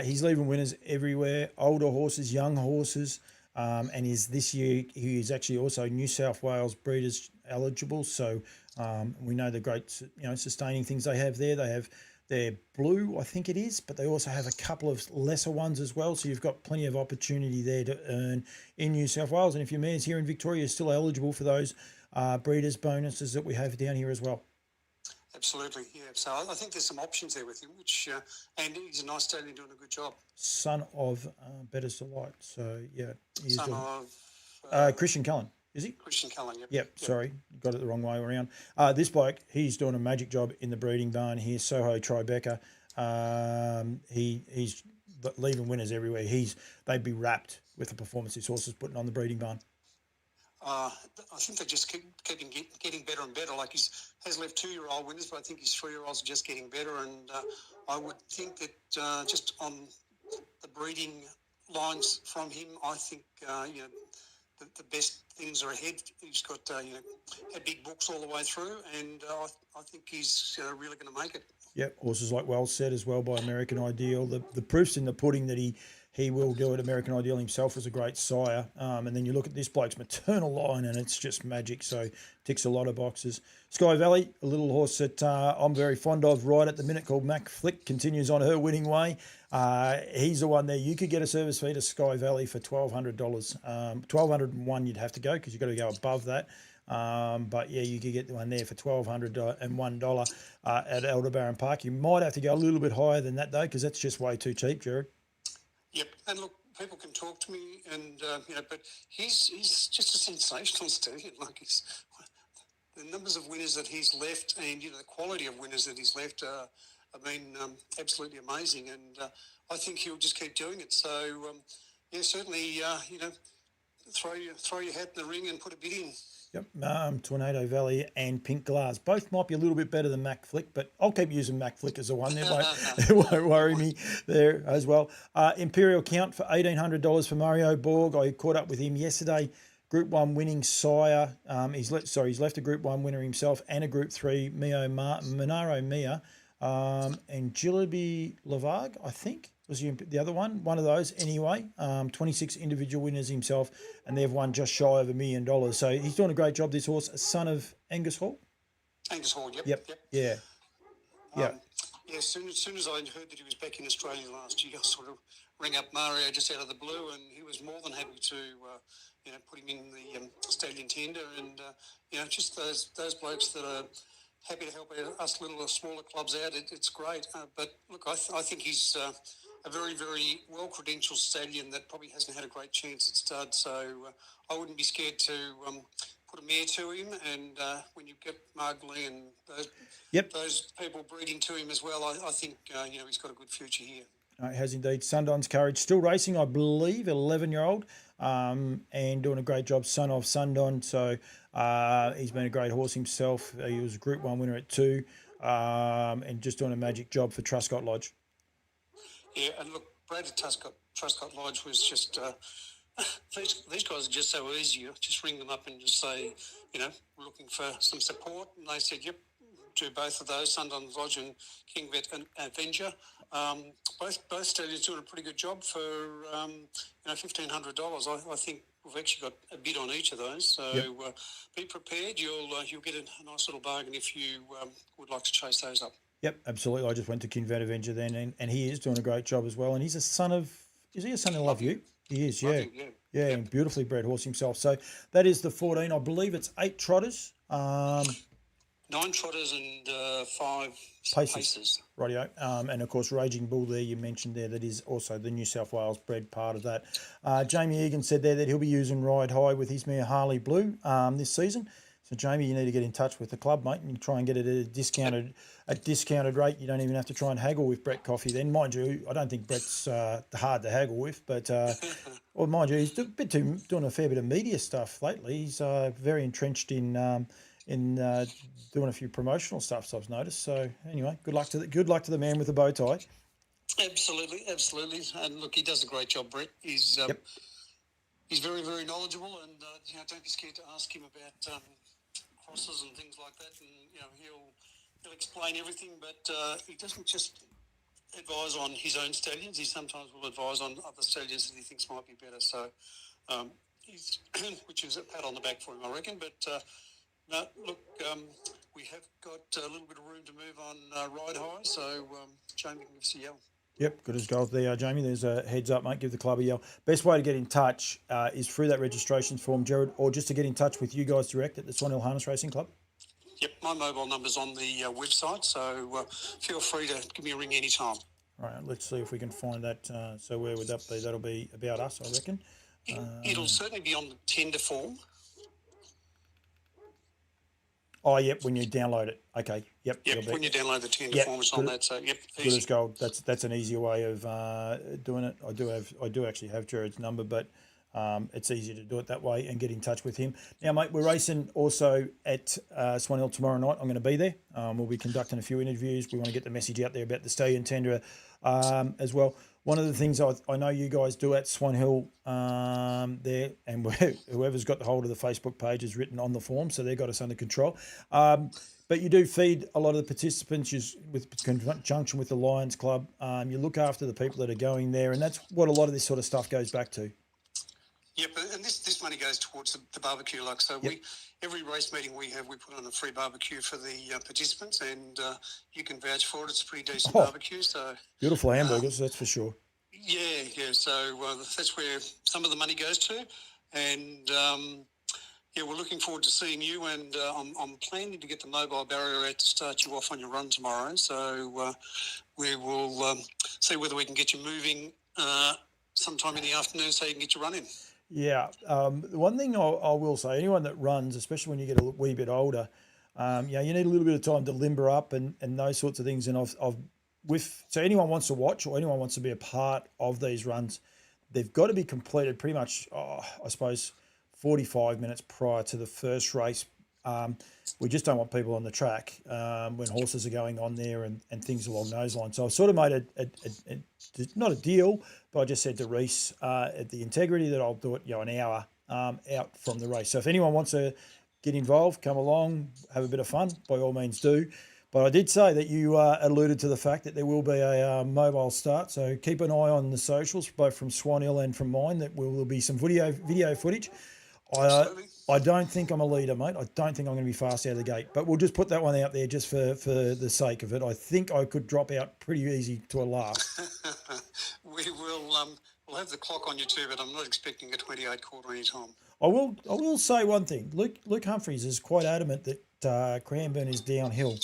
Speaker 1: he's leaving winners everywhere, older horses, young horses, and this year he is actually also New South Wales breeders eligible. So we know the great, sustaining things they have there. They have their blue, I think it is, but they also have a couple of lesser ones as well. So you've got plenty of opportunity there to earn in New South Wales. And if your mare's here in Victoria, you're still eligible for those breeders' bonuses that we have down here as well.
Speaker 2: Absolutely, yeah. So I think there's some options there with him, and he's a nice stallion doing a good job.
Speaker 1: Son of Better's Delight. So, yeah.
Speaker 2: Son of...
Speaker 1: Christian Cullen. Is he?
Speaker 2: Christian Cullen, yep.
Speaker 1: Yep, sorry. Got it the wrong way around. This bloke, he's doing a magic job in the breeding barn here, Soho Tribeca. He's leaving winners everywhere. They'd be wrapped with the performance his horse is putting on the breeding barn.
Speaker 2: I think they just keep getting better and better. Like he has left 2-year-old winners, but I think his 3-year-olds are just getting better. And I would think that just on the breeding lines from him, I think the best things are ahead. He's got had big books all the way through, and I think he's really going to make it.
Speaker 1: Yep, horses like Well Said as well by American Ideal. The proof's in the pudding that he will do it. American Ideal himself was a great sire. And then you look at this bloke's maternal line and it's just magic. So ticks a lot of boxes. Sky Valley, a little horse that I'm very fond of right at the minute called Mac Flick, continues on her winning way. He's the one there. You could get a service fee to Sky Valley for $1,200. $1,201 you'd have to go because you've got to go above that. But yeah, you could get the one there for $1,201 at Aldebaran Park. You might have to go a little bit higher than that though, because that's just way too cheap, Gerard.
Speaker 2: Yep, and look, people can talk to me, and but he's just a sensational stallion. Like the numbers of winners that he's left, and the quality of winners that he's left have been absolutely amazing, and I think he'll just keep doing it. So certainly, throw your hat in the ring and put a bid in.
Speaker 1: Yep, Tornado Valley and Pink Glass. Both might be a little bit better than Mac Flick, but I'll keep using Mac Flick as the one. It won't worry me there as well. Imperial Count for $1,800 for Mario Borg. I caught up with him yesterday. Group 1 winning sire. He's left a Group 1 winner himself and a Group 3, Monaro Mia, and Gillespie Lavargue, I think, was the other one of those anyway. 26 individual winners himself, and they've won just shy of $1 million. So he's doing a great job, this horse, a son of Angus Hall.
Speaker 2: Angus Hall,
Speaker 1: yep. Yeah.
Speaker 2: As soon as I heard that he was back in Australia last year, I sort of rang up Mario just out of the blue, and he was more than happy to put him in the Stallion Tender, and just those blokes that are happy to help us little smaller clubs out. It's great. But look, I think he's a very, very well-credentialed stallion that probably hasn't had a great chance at stud. So I wouldn't be scared to put a mare to him. And when you get Margley and those people breeding to him as well, I think he's got a good future here.
Speaker 1: It has indeed. Sundown's Courage still racing, I believe, 11-year-old, and doing a great job, son of Sundown. So he's been a great horse himself. He was a Group 1 winner at 2, and just doing a magic job for Truscott Lodge.
Speaker 2: Yeah, and look, Brad at Truscott Lodge was just... these guys are just so easy. You just ring them up and just say, we're looking for some support. And they said, yep, do both of those, Sundown Lodge and King Vet and Avenger. Both stallions doing a pretty good job for $1,500. I think we've actually got a bid on each of those. So be prepared. You'll get a nice little bargain if you would like to chase those up.
Speaker 1: Yep, absolutely. I just went to King Vet Avenger then, and he is doing a great job as well. And he's a son of... Is he a son of Love You? He is, yeah. And beautifully bred horse himself. So that is the 14. I believe it's 8 trotters.
Speaker 2: 9 trotters and 5 paces.
Speaker 1: Rightio. And, of course, Raging Bull there you mentioned there, that is also the New South Wales bred part of that. Jamie Egan said there that he'll be using Ride High with his mare Harley Blue this season. So, Jamie, you need to get in touch with the club, mate, and try and get it at a discounted rate. You don't even have to try and haggle with Brett Coffey then. Mind you, I don't think Brett's hard to haggle with, but, well, mind you, he's doing a fair bit of media stuff lately. He's very entrenched in doing a few promotional stuff, so I've noticed. So, anyway, good luck to the man with the bow tie.
Speaker 2: Absolutely. And, look, he does a great job, Brett. He's very, very knowledgeable, and, don't be scared to ask him about crosses and things like that, and he'll explain everything, but he doesn't just advise on his own stallions. He sometimes will advise on other stallions that he thinks might be better. So he's which is a pat on the back for him, I reckon. But no, look, we have got a little bit of room to move on Ride High, so Jamie can give us a yell.
Speaker 1: Yep, good as gold there, Jamie. There's a heads up, mate. Give the club a yell. Best way to get in touch is through that registrations form, Gerard, or just to get in touch with you guys direct at the Swan Hill Harness Racing Club.
Speaker 2: Yep, my mobile number's on the website, so feel free to give me a ring anytime.
Speaker 1: All right, let's see if we can find that. So where would that be? That'll be about us, I reckon.
Speaker 2: It'll certainly be on the tender form.
Speaker 1: Oh, yep, when you download it. Okay, yep.
Speaker 2: Yep, when you download the tender form, it's on that, so yep, easy.
Speaker 1: Good as gold. That's an easier way of doing it. I do actually have Gerard's number, but it's easier to do it that way and get in touch with him. Now, mate, we're racing also at Swan Hill tomorrow night. I'm going to be there. We'll be conducting a few interviews. We want to get the message out there about the Stallion Tender as well. One of the things I know you guys do at Swan Hill there, and whoever's got the hold of the Facebook page is written on the form, so they've got us under control. But you do feed a lot of the participants with conjunction with the Lions Club. You look after the people that are going there, and that's what a lot of this sort of stuff goes back to.
Speaker 2: Yep, and this money goes towards the barbecue. Like, so
Speaker 1: Yep.
Speaker 2: every race meeting we have, we put on a free barbecue for the participants, and you can vouch for it. It's a pretty decent barbecue. So
Speaker 1: beautiful hamburgers, that's for sure.
Speaker 2: Yeah. So that's where some of the money goes to, and we're looking forward to seeing you. And I'm planning to get the mobile barrier out to start you off on your run tomorrow. So we will see whether we can get you moving sometime in the afternoon so you can get your run in.
Speaker 1: Yeah. The one thing I will say, anyone that runs, especially when you get a wee bit older, you need a little bit of time to limber up and those sorts of things. And so anyone wants to watch or anyone wants to be a part of these runs, they've got to be completed pretty much, I suppose, 45 minutes prior to the first race. We just don't want people on the track when horses are going on there and things along those lines. So I've sort of made not a deal, but I just said to Reese at the integrity that I'll do it, an hour out from the race. So if anyone wants to get involved, come along, have a bit of fun, by all means do. But I did say that you alluded to the fact that there will be a mobile start. So keep an eye on the socials, both from Swan Hill and from mine, that will be some video footage. I don't think I'm a leader, mate. I don't think I'm going to be fast out of the gate. But we'll just put that one out there just for the sake of it. I think I could drop out pretty easy to a laugh.
Speaker 2: We will we'll have the clock on you too, but I'm not expecting a 28 quarter any time.
Speaker 1: I will say one thing. Luke Humphries is quite adamant that Cranbourne is downhill.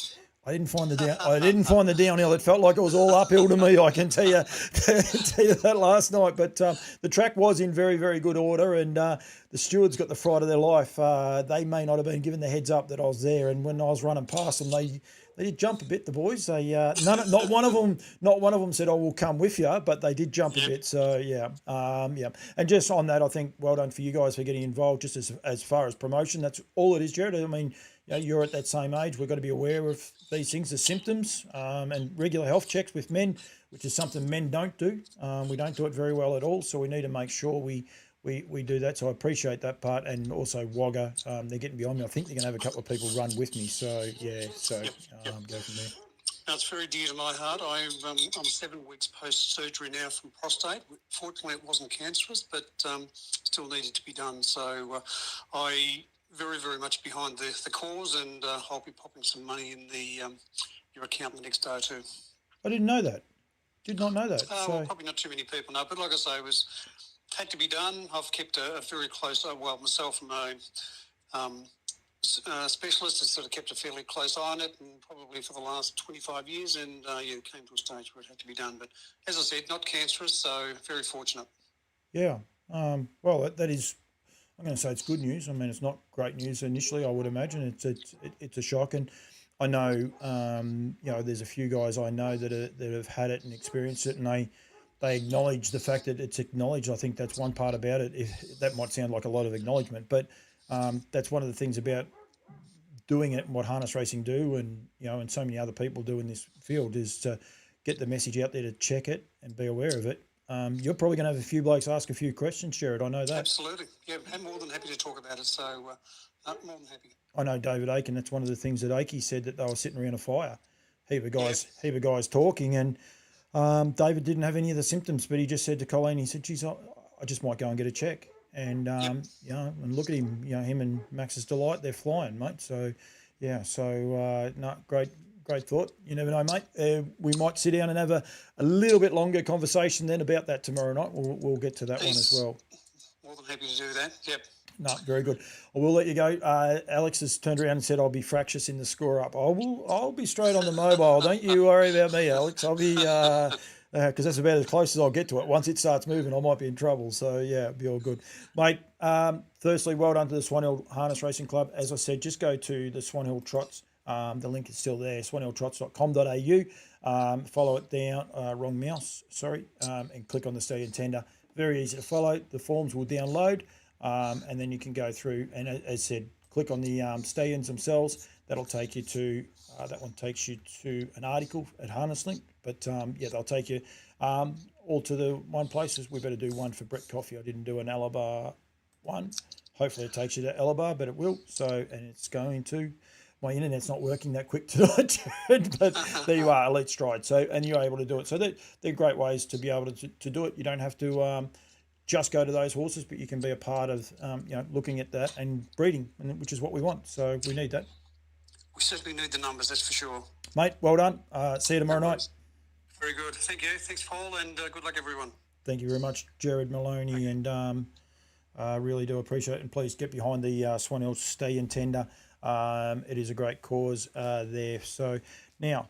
Speaker 1: I didn't find the downhill. It felt like it was all uphill to me. I can tell you that last night. But the track was in very, very good order, and the stewards got the fright of their life. They may not have been given the heads up that I was there, and when I was running past them, they did jump a bit. The boys, not one of them said, "I will come with you," but they did jump a bit. So yeah. And just on that, I think well done for you guys for getting involved. Just as far as promotion, that's all it is, Gerard. I mean, you're at that same age. We've got to be aware of these things, the symptoms, and regular health checks with men, which is something men don't do. We don't do it very well at all, so we need to make sure we do that. So I appreciate that part, and also Wagga, they're getting behind me. I think they're going to have a couple of people run with me. So yeah, go from there.
Speaker 2: Now, it's very dear to my heart. I'm 7 weeks post-surgery now from prostate. Fortunately, it wasn't cancerous, but still needed to be done. So I very, very much behind the cause, and I'll be popping some money in your account the next day or two.
Speaker 1: I didn't know that. Did not know that.
Speaker 2: Well, probably not too many people know, but like I say, it had to be done. I've kept a very close, myself and my specialist has sort of kept a fairly close eye on it, and probably for the last 25 years, and it came to a stage where it had to be done. But as I said, not cancerous, so very fortunate. Yeah.
Speaker 1: Well, that is, I'm going to say it's good news. I mean, it's not great news initially, I would imagine. It's a shock, and I know, there's a few guys I know that have had it and experienced it, and they acknowledge the fact that it's acknowledged. I think that's one part about it. That might sound like a lot of acknowledgement, but that's one of the things about doing it and what harness racing do, and so many other people do in this field, is to get the message out there to check it and be aware of it. You're probably going to have a few blokes ask a few questions, Gerard. I know that.
Speaker 2: Absolutely. Yeah, I'm more than happy to talk about it. So more than happy.
Speaker 1: I know David Aiken. That's one of the things that Akey said, that they were sitting around a fire, heap of guys talking, and David didn't have any of the symptoms, but he just said to Colleen, he said, "Geez, I just might go and get a check." And and look at him, him and Max's Delight, they're flying, mate. So great thought. You never know, mate. We might sit down and have a little bit longer conversation then about that tomorrow night. We'll get to that one as well.
Speaker 2: More than happy to do that. Yep.
Speaker 1: No, very good. I will let you go. Alex has turned around and said I'll be fractious in the score up. I'll be straight on the mobile. Don't you worry about me, Alex. I'll be because that's about as close as I'll get to it. Once it starts moving, I might be in trouble. So yeah, it'll be all good, mate. Firstly, well done to the Swan Hill Harness Racing Club. As I said, just go to the Swan Hill Trots. The link is still there, swanhilltrots.com.au. Follow it down, and click on the Stallion Tender. very easy to follow. The forms will download, and then you can go through and, as said, click on the stallions themselves. That'll take you to that one takes you to an article at Harness Link. But yeah, they'll take you all to the one place. We better do one for Brett Coffee. I didn't do an Alabar one. Hopefully it takes you to Alabar, but it will. So, and it's going to. My internet's not working that quick tonight, Jared, but there you are, Elite Stride. So, and you're able to do it. So they're great ways to be able to do it. You don't have to just go to those horses, but you can be a part of looking at that and breeding, which is what we want. So we need that.
Speaker 2: We certainly need the numbers, that's for sure.
Speaker 1: Mate, well done. See you tomorrow night.
Speaker 2: Very good. Thank you. Thanks, Paul, and good luck, everyone.
Speaker 1: Thank you very much, Gerard Moloney, and really do appreciate it. And please get behind the Swan Hill Stallion Tender. It is a great cause there. So now,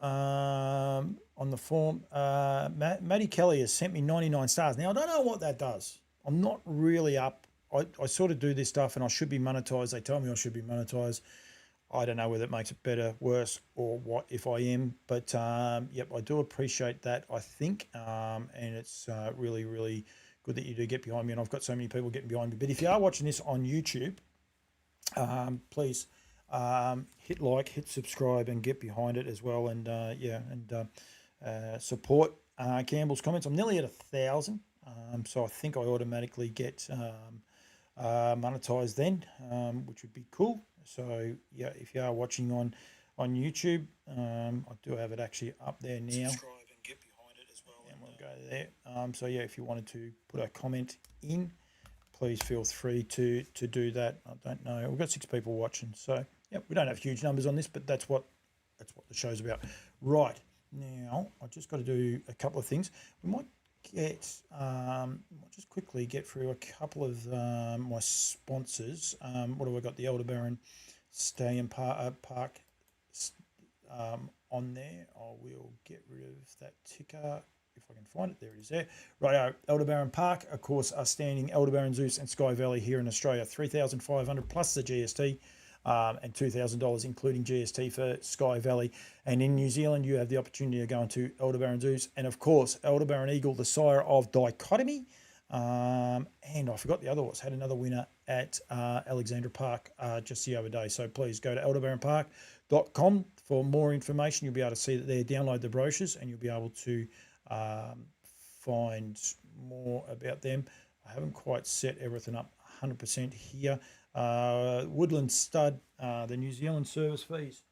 Speaker 1: on the form, Matty Kelly has sent me 99 stars. Now, I don't know what that does. I'm not really up. I sort of do this stuff and I should be monetized. They tell me I should be monetized. I don't know whether it makes it better, worse, or what if I am. But, yep, I do appreciate that, I think. And it's really, really good that you do get behind me. And I've got so many people getting behind me. But if you are watching this on YouTube, please hit like, hit subscribe, and get behind it as well. And support Campbell's comments. I'm nearly at 1,000, so I think I automatically get monetized then, which would be cool. So yeah, if you are watching on YouTube, I do have it actually up there now. Subscribe and get behind it as well. And we'll go there. So yeah, if you wanted to put a comment in, please feel free to do that. I don't know. We've got 6 people watching, so yeah, we don't have huge numbers on this, but that's what the show's about. Right now, I just got to do a couple of things. We might get just quickly get through a couple of my sponsors. What have I got? The Aldebaran Stallion Park on there. I will get rid of that ticker if I can find it. There it is there. Right, Aldebaran Park, of course, are standing Aldebaran Zeus and Sky Valley here in Australia. $3,500 plus the GST. And $2,000 including GST for Sky Valley. And in New Zealand, you have the opportunity of going to Aldebaran Zeus and, of course, Aldebaran Eagle, the sire of Dichotomy. And I forgot the other horse, had another winner at Alexandra Park just the other day. So please go to aldebaranpark.com for more information. You'll be able to see that there, download the brochures, and you'll be able to find more about them. I haven't quite set everything up 100% here. Woodland Stud, the New Zealand service fees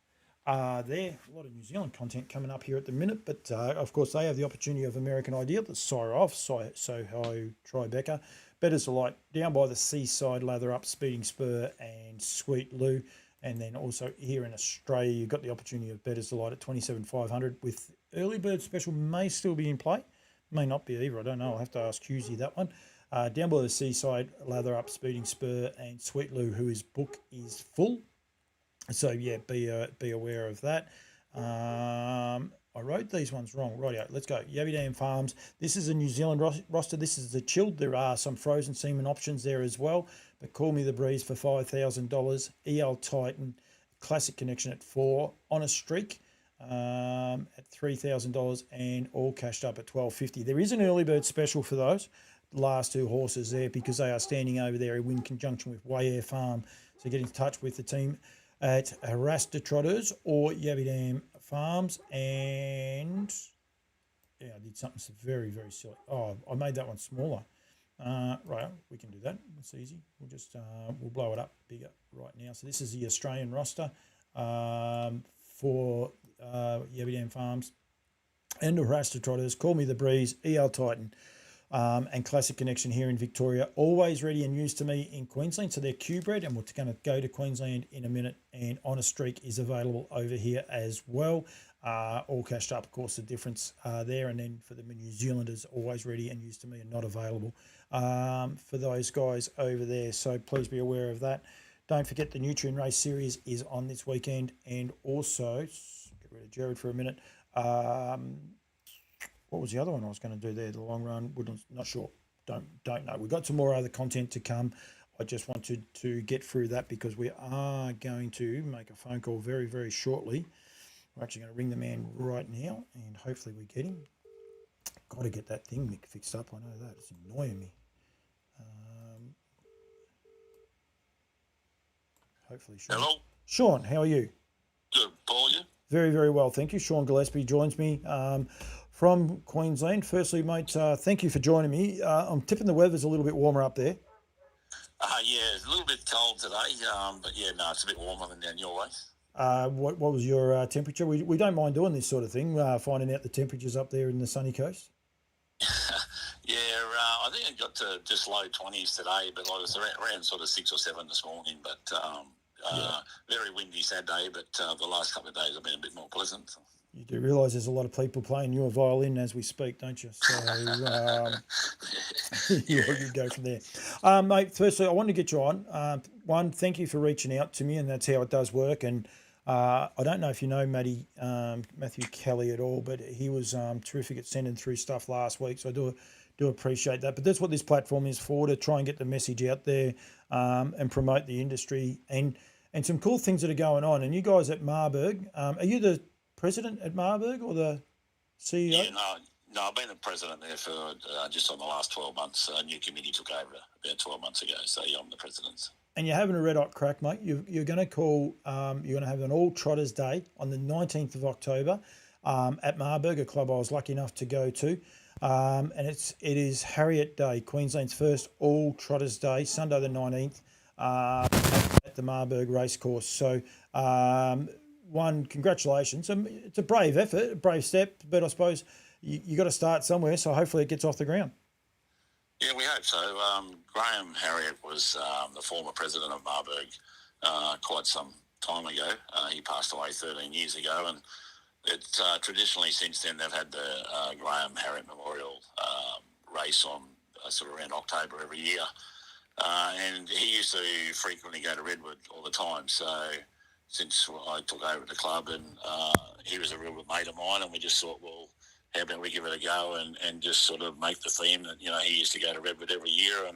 Speaker 1: are there. A lot of New Zealand content coming up here at the minute, but of course they have the opportunity of American Ideal, the sire of Soho Tribeca, Better's Delight, Down by the Seaside, Lather Up, Speeding Spur, and Sweet Lou. And then also here in Australia, you've got the opportunity of Better's Delight at $27,500 with early bird special may still be in play, may not be either. I don't know. I'll have to ask Husey that one. Down by the Seaside, Lather Up, Speeding Spur, and Sweet Lou, whose book is full. So yeah, be aware of that. I wrote these ones wrong. Rightio, let's go. Yabby Dam Farms. This is a New Zealand roster. This is the chilled. There are some frozen semen options there as well. But Call Me the Breeze for $5,000. EL Titan Classic Connection at 4 on a streak. At $3,000 and all cashed up at $1,250. There is an early bird special for those last 2 horses there because they are standing over there in conjunction with Wayair Farm. So get in touch with the team at Rasta Trotters or Yabby Dam Farms. And yeah, I did something very, very silly. Oh, I made that one smaller. Right, we can do that. It's easy. We'll just we'll blow it up bigger right now. So this is the Australian roster for Yabby Dam Farms and the Rasta Trotters. Call Me the Breeze, EL Titan, and Classic Connection here in Victoria. Always ready and used to me in Queensland. So they're Q-bred, and we're going to go to Queensland in a minute. And On a Streak is available over here as well. All cashed up, of course, the difference there. And then for the New Zealanders, always ready and used to me and not available for those guys over there. So please be aware of that. Don't forget the Nutrient Race Series is on this weekend. And also, get rid of Gerard for a minute. What was the other one I was going to do there? The long run, not sure. Don't know. We've got some more other content to come. I just wanted to get through that because we are going to make a phone call very, very shortly. We're actually going to ring the man right now, and hopefully we get him. Got to get that thing fixed up. I know that. It's annoying me. Um, Hopefully, Sean.
Speaker 3: Hello.
Speaker 1: Sean, how are you?
Speaker 3: Good, Paul. You?
Speaker 1: Very, very well, thank you. Shaun Gillespie joins me from Queensland. Firstly, mate, thank you for joining me. I'm tipping the weather's a little bit warmer up there.
Speaker 3: Yeah, it's a little bit cold today, but yeah, no, it's a bit warmer than down your way.
Speaker 1: What was your temperature? We don't mind doing this sort of thing, finding out the temperatures up there in the sunny coast.
Speaker 3: Yeah, I think it got to just low 20s today, but like it was around sort of 6 or 7 this morning. But very windy, sad day. But the last couple of days have been a bit more pleasant.
Speaker 1: You do realise there's a lot of people playing your violin as we speak, don't you? So you go from there. Mate, firstly, I wanted to get you on. One, thank you for reaching out to me, and that's how it does work. And I don't know if you know Matthew Kelly at all, but he was terrific at sending through stuff last week, so I do appreciate that. But that's what this platform is for, to try and get the message out there and promote the industry and some cool things that are going on. And you guys at Marburg, are you the president at Marburg or the CEO?
Speaker 3: Yeah, no, I've been the president there for just on the last 12 months. A new committee took over about 12 months ago, so yeah, I'm the president.
Speaker 1: And you're having a red hot crack, mate. You're going to call. You're going to have an All Trotters Day on the 19th of October at Marburg, a club I was lucky enough to go to, and it is Harriet Day, Queensland's first All Trotters Day, Sunday the 19th at the Marburg Racecourse. So, congratulations. It's a brave effort, a brave step, but I suppose you got to start somewhere. So hopefully it gets off the ground.
Speaker 3: Yeah, we hope so. Graham Harriet was the former president of Marburg quite some time ago. He passed away 13 years ago, and it's traditionally since then they've had the Graham Harriet Memorial race on sort of around October every year. And he used to frequently go to Redwood all the time. So since I took over the club, and he was a real good mate of mine, and we just thought, well, how about we give it a go and just sort of make the theme that, he used to go to Redwood every year,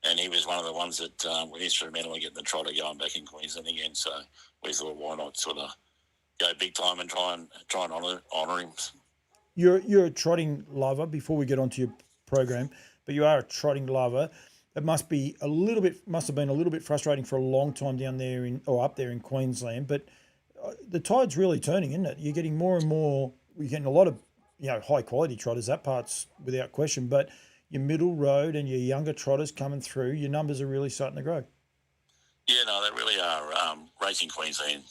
Speaker 3: and he was one of the ones that were instrumental in getting the trotter going back in Queensland again. So we thought, why not sort of go big time and try and honour him.
Speaker 1: You're a trotting lover, before we get onto your program, but you are a trotting lover. It must have been a little bit frustrating for a long time down there up there in Queensland, but the tide's really turning, isn't it? You're getting more and more. You're getting a lot of high quality trotters. That part's without question. But your middle road and your younger trotters coming through, your numbers are really starting to grow. Yeah,
Speaker 3: no, they really are. Racing Queensland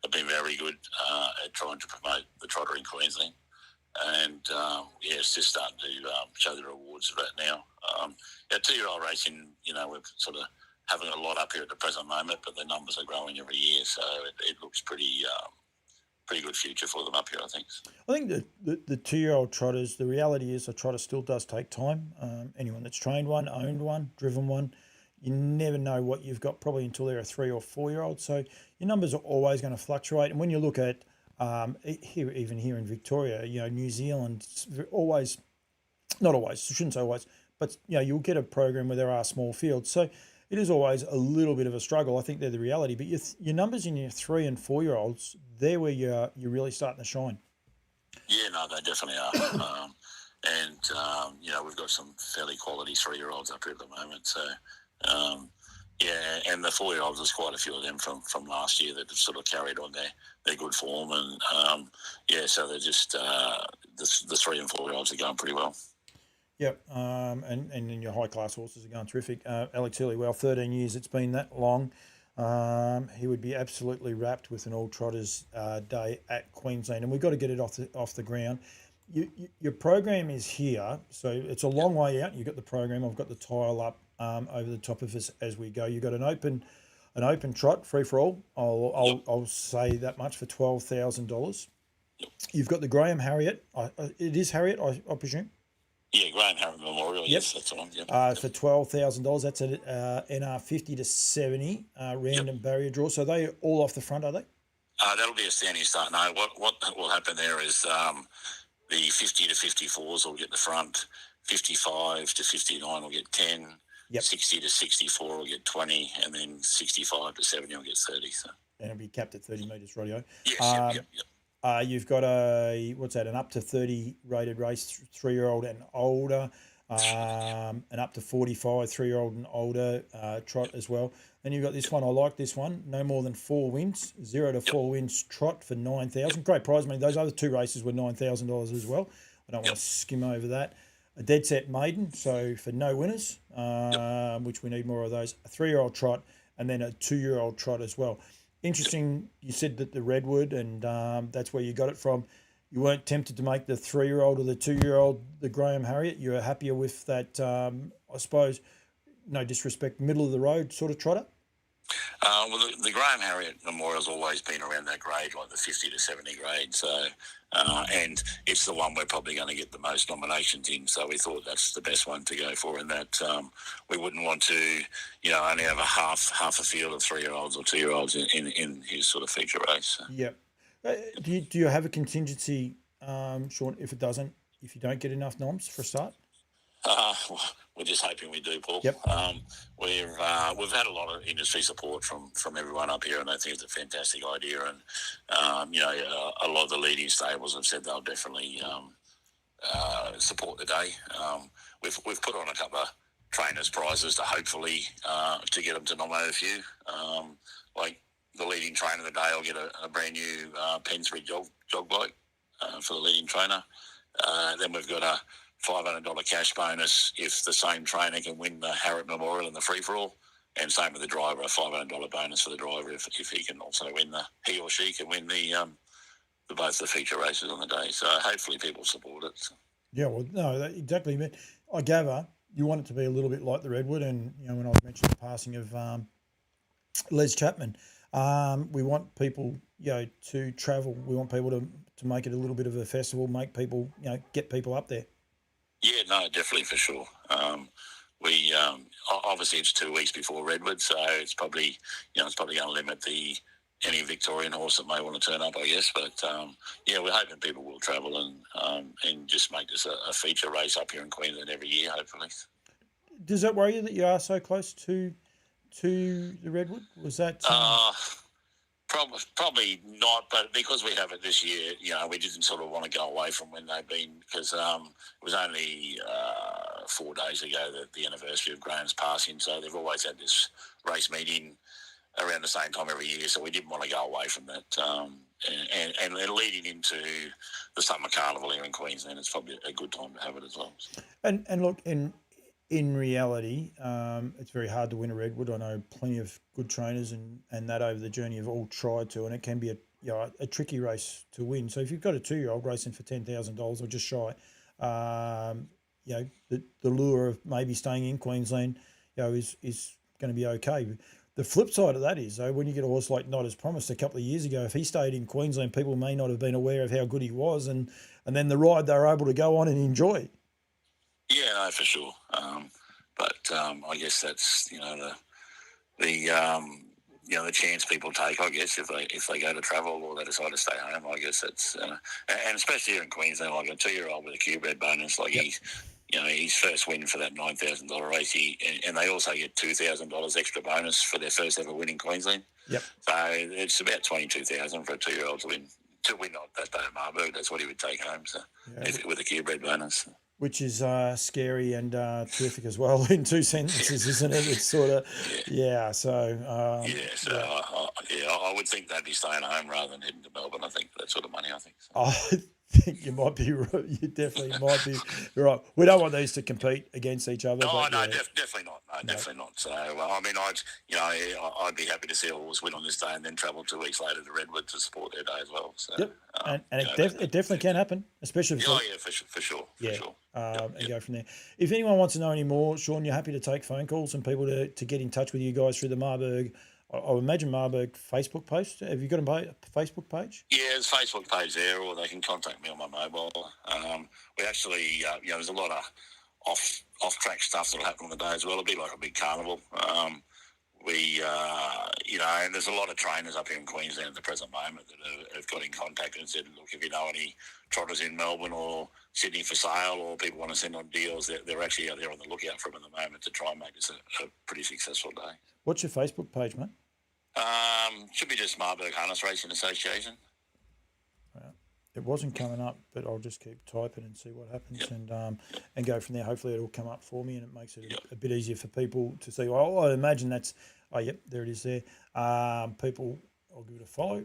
Speaker 3: have been very good at trying to promote the trotter in Queensland, and it's just starting to show the rewards of that now. 2-year-old racing, we're sort of having a lot up here at the present moment, but the numbers are growing every year, so it looks pretty good future for them up here, I think.
Speaker 1: I think the 2-year-old trotters, the reality is a trotter still does take time. Anyone that's trained one, owned one, driven one, you never know what you've got probably until they're a 3 or 4-year-old. So your numbers are always going to fluctuate. And when you look at here in Victoria, New Zealand, not always, I shouldn't say always, but you'll get a program where there are small fields. So it is always a little bit of a struggle. I think they're the reality. But your numbers in your 3 and 4-year-olds, they're where you're really starting to shine.
Speaker 3: Yeah, no, they definitely are. We've got some fairly quality 3-year-olds up here at the moment. So, and the 4-year-olds, there's quite a few of them from last year that have sort of carried on their good form. And, so they're just the 3 and 4-year-olds are going pretty well.
Speaker 1: Yep, and then your high-class horses are going terrific. Alex Hillywell, 13 years, it's been that long. He would be absolutely wrapped with an All Trotters Day at Queensland, and we've got to get it off the ground. Your program is here, so it's a long way out. You've got the program. I've got the tile up over the top of us as we go. You've got an open trot, free for all. I'll say that much, for $12,000. You've got the Graham Harriet. It is Harriet, I presume.
Speaker 3: Yeah, Graham Harriet Memorial. Yes, that's the one. Yep.
Speaker 1: For $12,000. That's an NR 50 to 70 random barrier draw. So they all off the front, are they?
Speaker 3: That'll be a standing start. No, what will happen there is the 50 to 54s will get the front, 55 to 59 will get 10, 60 to 64 will get 20, and then 65 to 70 will get 30. So.
Speaker 1: And it'll be capped at 30 metres, radio.
Speaker 3: Yes, yep.
Speaker 1: You've got an up to 30 rated race, 3-year-old and older, and up to 45, 3-year-old and older trot as well. Then you've got this one. I like this one. No more than 4 wins, 0 to 4 wins trot for 9,000. Great prize money. Those other 2 races were $9,000 as well. I don't want to skim over that. A dead set maiden, so for no winners, which we need more of those. A 3-year-old trot, and then a 2-year-old trot as well. Interesting, you said that the Redwood, and that's where you got it from. You weren't tempted to make the 3-year-old or the 2-year-old the Graham Harriet. You were happier with that, I suppose, no disrespect, middle of the road sort of trotter?
Speaker 3: Well, the Graham Harriet Memorial's always been around that grade, like the 50 to 70 grade. So, and it's the one we're probably going to get the most nominations in. So we thought that's the best one to go for, and that we wouldn't want to, only have a half a field of 3-year-olds or 2-year-olds in his sort of feature race. So.
Speaker 1: Yep. Do you have a contingency, Shaun, if you don't get enough noms for a start?
Speaker 3: We're just hoping we do, Paul.
Speaker 1: Yep.
Speaker 3: We've had a lot of industry support from everyone up here, and I think it's a fantastic idea. And a lot of the leading stables have said they'll definitely support the day. We've put on a couple of trainers' prizes to hopefully to get them to nominate a few. Like the leading trainer of the day will get a brand new Pensbury jog bike for the leading trainer. Then we've got a $500 cash bonus if the same trainer can win the Harriet Memorial in the free-for-all, and same with the driver, a $500 bonus for the driver if he can also win he or she can win both the feature races on the day. So hopefully people support it.
Speaker 1: Yeah, well, no, exactly. But I gather you want it to be a little bit like the Redwood, and when I mentioned the passing of Les Chapman, we want people, to travel. We want people to make it a little bit of a festival, make people, get people up there.
Speaker 3: Yeah, no, definitely for sure. We obviously it's 2 weeks before Redwood, so it's probably going to limit any Victorian horse that may want to turn up, I guess. But we're hoping people will travel and just make this a feature race up here in Queensland every year, hopefully.
Speaker 1: Does that worry you that you are so close to the Redwood? Was that?
Speaker 3: Probably not, but because we have it this year, we didn't sort of want to go away from when they've been, because it was only 4 days ago that the anniversary of Graham's passing, so they've always had this race meeting around the same time every year, so we didn't want to go away from that. And leading into the summer carnival here in Queensland, it's probably a good time to have it as well. And
Speaker 1: look, in reality, it's very hard to win a Redwood. I know plenty of good trainers and that over the journey have all tried to, and it can be a tricky race to win. So if you've got a 2-year-old racing for $10,000 or just shy, the lure of maybe staying in Queensland, is going to be okay. The flip side of that is, though, when you get a horse like Not As Promised a couple of years ago, if he stayed in Queensland, people may not have been aware of how good he was, and then the ride they were able to go on and enjoy.
Speaker 3: Yeah, no, for sure. But I guess that's the chance people take. I guess if they go to travel or they decide to stay home, I guess that's and especially here in Queensland, like a 2-year-old with a Q-bred bonus, like his first win for that $9,000 race, and they also get $2,000 extra bonus for their first ever win in Queensland.
Speaker 1: Yep.
Speaker 3: So it's about $22,000 for a 2-year-old to win that day at Marburg. That's what he would take home. So with a Q-bred bonus.
Speaker 1: Which is scary and terrific as well in 2 sentences, isn't it? It's sort of,
Speaker 3: I would think they'd be staying home rather than heading to Melbourne. I think that sort of money. I think. So.
Speaker 1: I think you might be right. You definitely might be right. We don't want these to compete against each other.
Speaker 3: Definitely not. No, definitely not. So, I'd be happy to see a horse win on this day and then travel 2 weeks later to Redwood to support their day as well. So,
Speaker 1: yep. And it definitely can happen, especially
Speaker 3: for sure.
Speaker 1: And go from there. If anyone wants to know any more, Shaun, you're happy to take phone calls and people to get in touch with you guys through the Marburg. I would imagine Marburg Facebook post. Have you got a Facebook page?
Speaker 3: Yeah, there's a Facebook page there, or they can contact me on my mobile. We actually, there's a lot of off-track stuff that'll happen on the day as well. It'll be like a big carnival. And there's a lot of trainers up here in Queensland at the present moment that have got in contact and said, look, if you know any trotters in Melbourne or Sydney for sale, or people want to send on deals, they're actually out there on the lookout for them at the moment to try and make this a pretty successful day.
Speaker 1: What's your Facebook page, mate?
Speaker 3: Should be just Marburg Harness Racing Association.
Speaker 1: Right. It wasn't coming up, but I'll just keep typing and see what happens, and go from there. Hopefully, it'll come up for me, and it makes it a bit easier for people to see. Well, I imagine that's. Oh, yep, there it is. There, people. I'll give it a follow.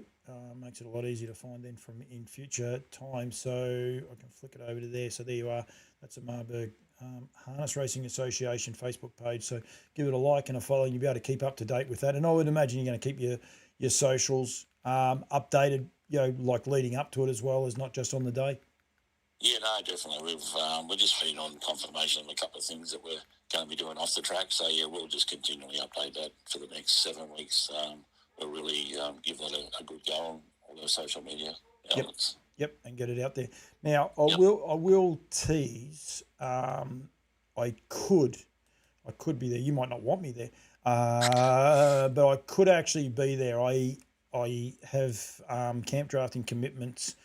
Speaker 1: Makes it a lot easier to find then from in future times. So I can flick it over to there. So there you are. That's a Marburg Harness Racing Association Facebook page. So give it a like and a follow, and you'll be able to keep up to date with that. And I would imagine you're going to keep your socials updated, like leading up to it as well as not just on the day.
Speaker 3: Yeah, no, definitely. We're just feeding on confirmation of a couple of things that we're going to be doing off the track. So yeah, we'll just continually update that for the next 7 weeks. We'll really give that a good go on all those social media outlets.
Speaker 1: Yep, and get it out there. Now I will tease. I could be there. You might not want me there, but I could actually be there. I have camp drafting commitments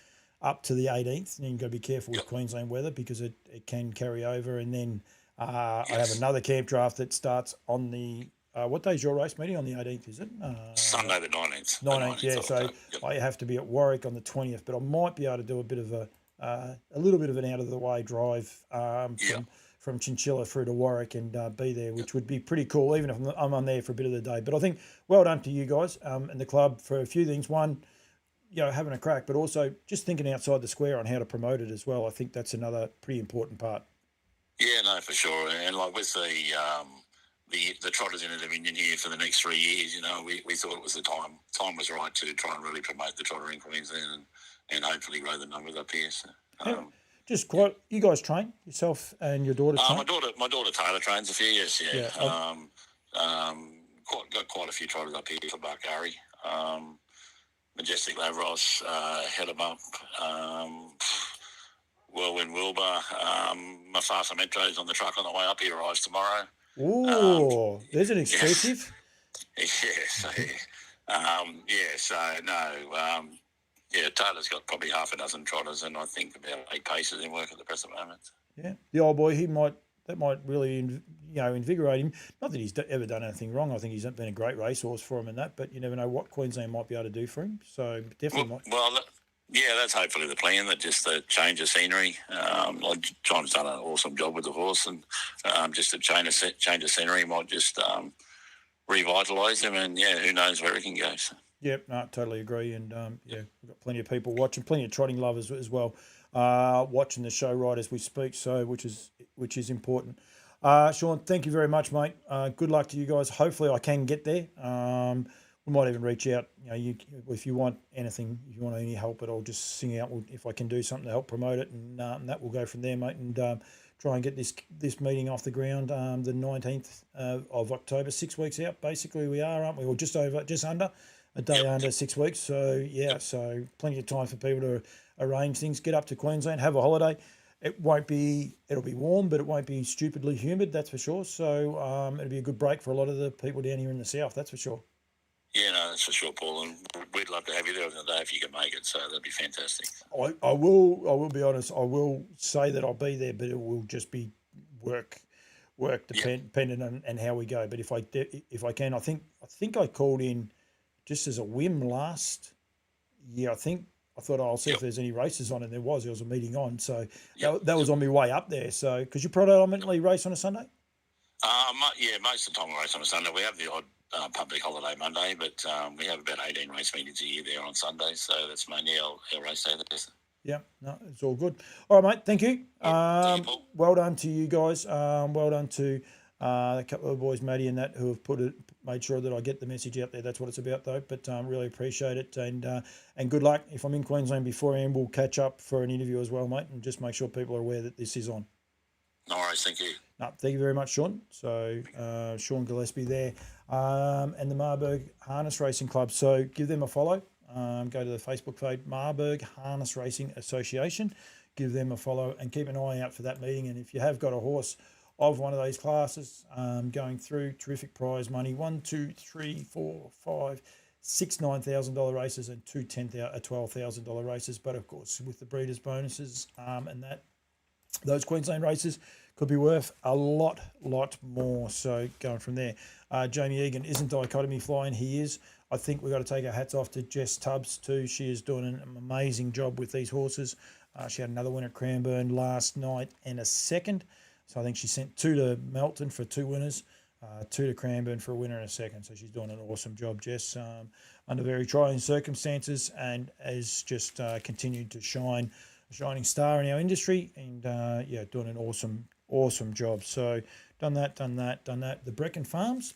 Speaker 1: up to the 18th, and you've got to be careful with Queensland weather because it can carry over. And then I have another camp draft that starts on the what day is your race meeting? On the 18th, is it?
Speaker 3: Sunday the 19th.
Speaker 1: 19th, yeah. So I have to be at Warwick on the 20th, but I might be able to do a bit of a little bit of an out of the way drive from Chinchilla through to Warwick and be there, which would be pretty cool, even if I'm on there for a bit of the day. But I think well done to you guys and the club for a few things. One, having a crack, but also just thinking outside the square on how to promote it as well. I think that's another pretty important part.
Speaker 3: Yeah, no, for sure. And like with the Trotters in a Dominion here for the next 3 years, we thought it was the time was right to try and really promote the Trotter in Queensland and hopefully grow the numbers up here. So,
Speaker 1: just quite. You guys train yourself and your daughter.
Speaker 3: My daughter Taylor trains a few. Yes, yeah. Got quite a few Trotters up here for Barkari. Majestic Lavros, Head'em Up, Whirlwind Wilbur, Mafasa Metro's on the truck on the way up. He arrives tomorrow.
Speaker 1: Ooh, there's an exclusive.
Speaker 3: Taylor's got probably half a dozen trotters and I think about 8 paces in work at the present moment.
Speaker 1: Yeah, the old boy, that might really, invigorate him. Not that he's ever done anything wrong. I think he's been a great racehorse for him and that, but you never know what Queensland might be able to do for him. So definitely
Speaker 3: that's hopefully the plan, that just the change of scenery. John's done an awesome job with the horse, and just a change of scenery might just revitalise him, and who knows where he can go. So.
Speaker 1: Yep, no, totally agree, and we've got plenty of people watching, plenty of trotting lovers as well, watching the show right as we speak. So, which is important. Shaun, thank you very much, mate. Good luck to you guys. Hopefully, I can get there. We might even reach out. If you want anything, if you want any help at all, just sing out if I can do something to help promote it, and that will go from there, mate. And try and get this meeting off the ground the 19th of October, 6 weeks out. Basically, we are, aren't we? Or just under a day under 6 weeks. So so plenty of time for people to arrange things. Get up to Queensland, have a holiday. It'll be warm, but it won't be stupidly humid. That's for sure. So it'll be a good break for a lot of the people down here in the south. That's for sure.
Speaker 3: Yeah, no, that's for sure, Paul, and we'd love to have you there on the day if you can make it, so that'd be fantastic.
Speaker 1: I will be honest, I will say that I'll be there, but it will just be work dependent on how we go. But if I can, I think I called in just as a whim last year. I thought I'll see if there's any races on, and there was a meeting on, so that was on my way up there. So because you predominantly race on a Sunday?
Speaker 3: Most of the time we race on a Sunday. We have the odd public holiday Monday, but we have about 18 race meetings a year there on Sundays, so that's mainly our race day there.
Speaker 1: Yeah, no, it's all good. All right, mate, thank you.
Speaker 3: Thank you, Paul.
Speaker 1: Well done to you guys. Well done to a couple of boys, Maddie and that, who have made sure that I get the message out there. That's what it's about, though. But really appreciate it, and good luck. If I'm in Queensland beforehand, we'll catch up for an interview as well, mate, and just make sure people are aware that this is on.
Speaker 3: No worries, thank you.
Speaker 1: No, thank you very much, Shaun. So Shaun Gillespie there, and the Marburg Harness Racing Club. So give them a follow. Go to the Facebook page, Marburg Harness Racing Association. Give them a follow and keep an eye out for that meeting. And if you have got a horse of one of these classes going through, terrific prize money, 1, 2, 3, 4, 5, 6 $9,000 races and 2 $12,000 races. But of course, with the breeders' bonuses and those Queensland races could be worth a lot more. So going from there, Jamie Egan isn't dichotomy flying. He is. I think we've got to take our hats off to Jess Tubbs too. She is doing an amazing job with these horses. She had another win at Cranbourne last night and a second. So I think she sent 2 to Melton for 2 winners, 2 to Cranbourne for a winner and a second. So she's doing an awesome job, Jess, under very trying circumstances, and has just continued to shine, a shining star in our industry, and doing an awesome job. So done that. The Brecon Farms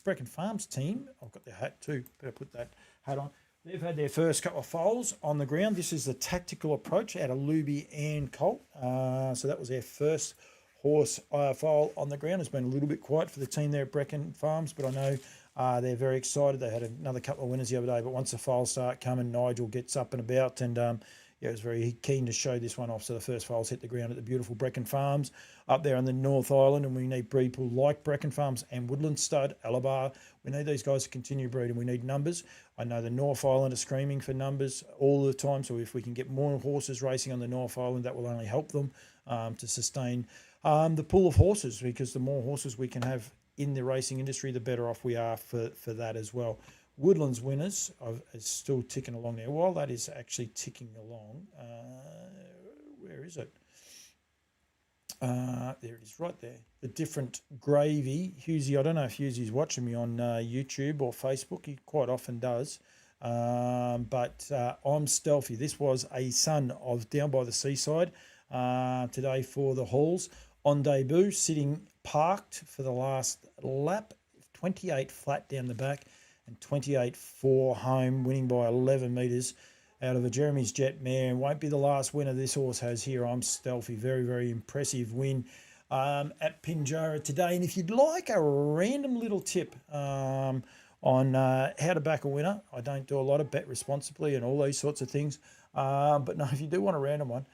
Speaker 1: team, I've got their hat too. Better put that hat on. They've had their first couple of foals on the ground. This is the tactical approach out of Luby and Colt. So that was their first horse foal on the ground. It's been a little bit quiet for the team there at Brecon Farms, but I know they're very excited. They had another couple of winners the other day, but once the foals start coming, Nigel gets up and about, and it was very keen to show this one off. So the first foals hit the ground at the beautiful Brecon Farms up there on the North Island, and we need people like Brecon Farms and Woodland Stud, Alabar. We need these guys to continue breeding. We need numbers. I know the North Island are screaming for numbers all the time, so if we can get more horses racing on the North Island, that will only help them to sustain the pool of horses, because the more horses we can have in the racing industry, the better off we are for that as well. Woodlands winners is still ticking along there. While that is actually ticking along, where is it? There it is, right there. The different gravy. Husey, I don't know if Husey's watching me on YouTube or Facebook. He quite often does. But I'm Stealthy. This was a son of Down by the Seaside today for the Halls. On debut, sitting parked for the last lap, 28 flat down the back and 28 for home, winning by 11 metres out of a Jeremy's Jet mare, and won't be the last winner this horse has here. I'm Stealthy. Very, very impressive win at Pinjarra today. And if you'd like a random little tip on how to back a winner, I don't do a lot of bet responsibly and all these sorts of things. But no, if you do want a random one,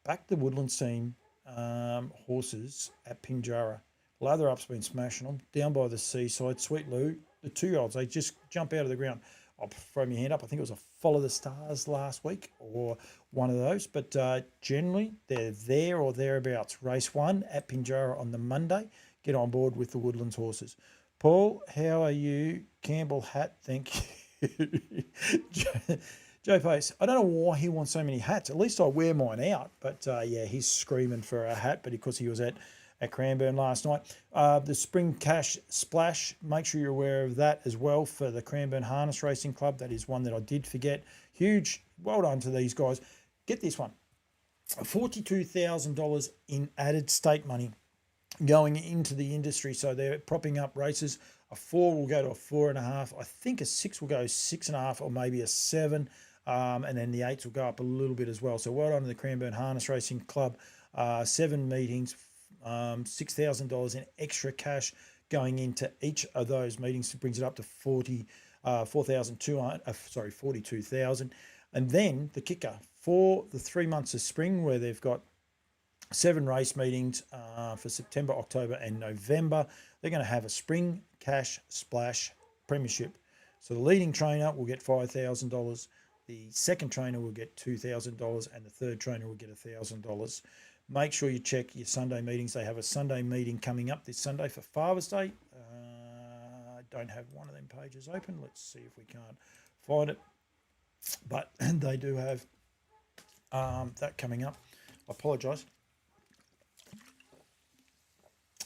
Speaker 1: back the Woodlands team horses at Pinjarra. Lather Up's been smashing them. Down by the Seaside, Sweet Lou, the 2-year-olds, they just jump out of the ground. I'll throw my hand up. I think it was a Follow the Stars last week or one of those. But generally, they're there or thereabouts. Race 1 at Pinjarra on the Monday. Get on board with the Woodlands horses. Paul, how are you? Campbell hat, thank you. Joe Pace, I don't know why he wants so many hats. At least I wear mine out. But, he's screaming for a hat. But because he was at Cranbourne last night. The Spring Cash Splash, make sure you're aware of that as well for the Cranbourne Harness Racing Club. That is one that I did forget. Huge, well done to these guys. Get this one, $42,000 in added stake money going into the industry. So they're propping up races. A 4 will go to a 4.5. I think a 6 will go 6.5 or maybe a 7. And then the 8s will go up a little bit as well. So well done to the Cranbourne Harness Racing Club. 7 meetings, $6,000 in extra cash going into each of those meetings. It brings it up to 42,000. And then the kicker for the 3 months of spring, where they've got 7 race meetings for September, October, and November. They're going to have a Spring Cash Splash Premiership. So the leading trainer will get $5,000. The second trainer will get $2,000, and the third trainer will get $1,000. Make sure you check your Sunday meetings. They have a Sunday meeting coming up this Sunday for Father's Day. I don't have one of them pages open. Let's see if we can't find it. But they do have that coming up. I apologise.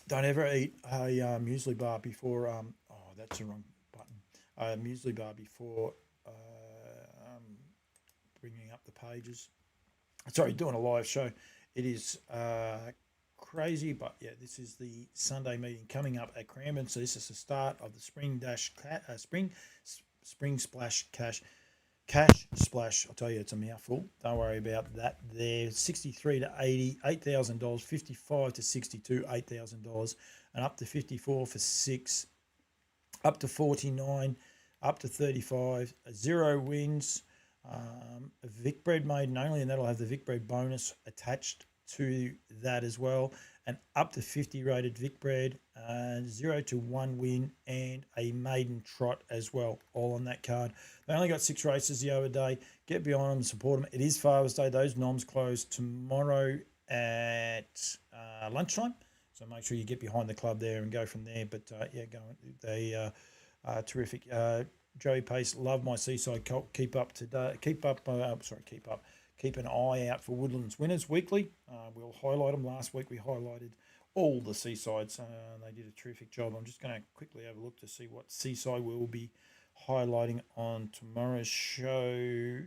Speaker 1: Don't ever eat a muesli bar before... that's the wrong button. A muesli bar before bringing up the pages. Sorry, doing a live show. It is crazy, but yeah, this is the Sunday meeting coming up at Cranbourne. So this is the start of the Spring Splash Cash Splash. I'll tell you, it's a mouthful. Don't worry about that. There, 63 to 80, $8,000, 55 to 62, $8,000, and up to 54 for 6, up to 49, up to 35, 0 wins. A Vic Bread maiden only, and that'll have the Vic Bread bonus attached to that as well, and up to 50 rated Vic Bread, 0 to 1 win, and a maiden trot as well, all on that card. They only got 6 races the other day. Get behind them, support them. It is Father's Day. Those noms close tomorrow at lunchtime, So make sure you get behind the club there and go from there. But they are terrific. Joey Pace, love my Seaside Cult. Keep up today. Keep an eye out for Woodlands winners weekly. We'll highlight them. Last week we highlighted all the Seasides. They did a terrific job. I'm just going to quickly have a look to see what Seaside we will be highlighting on tomorrow's show.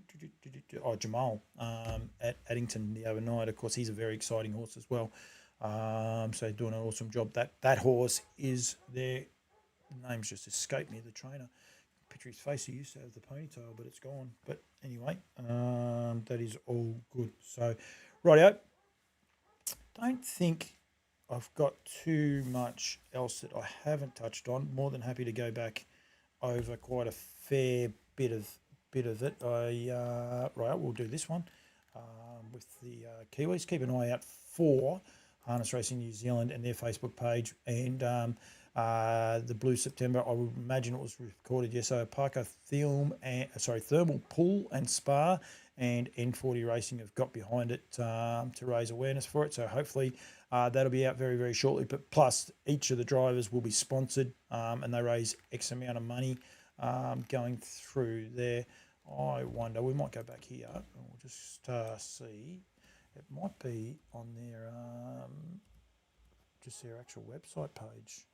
Speaker 1: Jamal at Addington the other night. Of course, he's a very exciting horse as well. So doing an awesome job. That horse is there. The name's just escaped me. The trainer. Picture his face. He used to have the ponytail, but it's gone. But anyway, that is all good. So, rightio. Don't think I've got too much else that I haven't touched on. More than happy to go back over quite a fair bit of it. We'll do this one with the Kiwis. Keep an eye out for Harness Racing New Zealand and their Facebook page, and the Blue September. I would imagine it was recorded yesterday. Parker Thermal Pool and Spa and N40 Racing have got behind it to raise awareness for it. So hopefully that'll be out very, very shortly. But plus, each of the drivers will be sponsored, and they raise X amount of money going through there. I wonder, we might go back here. We'll just see. It might be on their just their actual website page.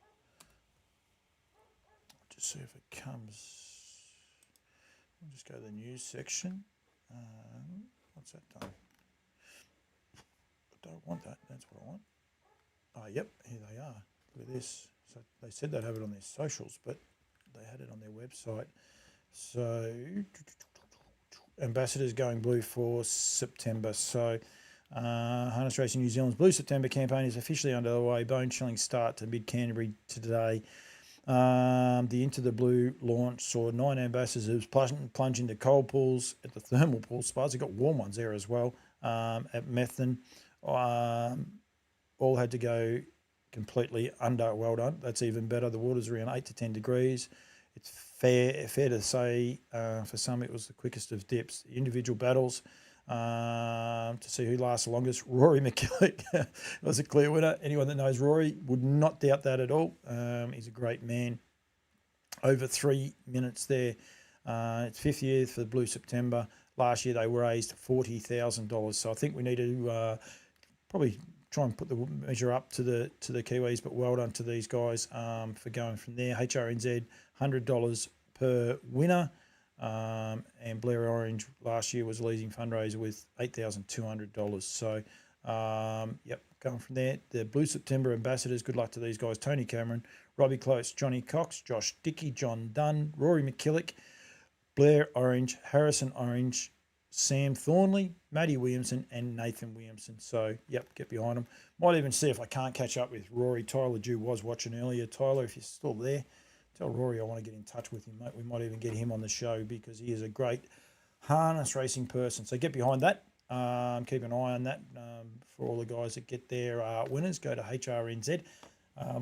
Speaker 1: Just see if it comes. I'll just go to the news section. What's that done? I don't want that. That's what I want. Oh, yep, here they are. Look at this. So they said they'd have it on their socials, but they had it on their website. So ambassadors going blue for September. So Harness Racing New Zealand's Blue September campaign is officially underway. Bone-chilling start to mid-Canterbury today. The Into the Blue launch saw 9 ambassadors plunge into cold pools at the thermal pool spas. They've got warm ones there as well at Methven. All had to go completely under. Well done. That's even better. The water's around 8 to 10 degrees. It's fair to say for some it was the quickest of dips. The individual battles to see who lasts the longest. Rory McKillick was a clear winner. Anyone that knows Rory would not doubt that at all. He's a great man. Over 3 minutes there. It's 5th year for the Blue September. Last year they raised $40,000. So I think we need to probably try and put the measure up to the Kiwis. But well done to these guys for going from there. HRNZ $100 per winner. And Blair Orange last year was a leading fundraiser with $8,200. So, going from there. The Blue September ambassadors, good luck to these guys. Tony Cameron, Robbie Close, Johnny Cox, Josh Dickey, John Dunn, Rory McKillick, Blair Orange, Harrison Orange, Sam Thornley, Matty Williamson, and Nathan Williamson. So, get behind them. Might even see if I can't catch up with Rory. Tyler Dew was watching earlier. Tyler, if you're still there, tell Rory I want to get in touch with him, mate. We might even get him on the show because he is a great harness racing person. So get behind that. Keep an eye on that for all the guys that get their winners. Go to HRNZ.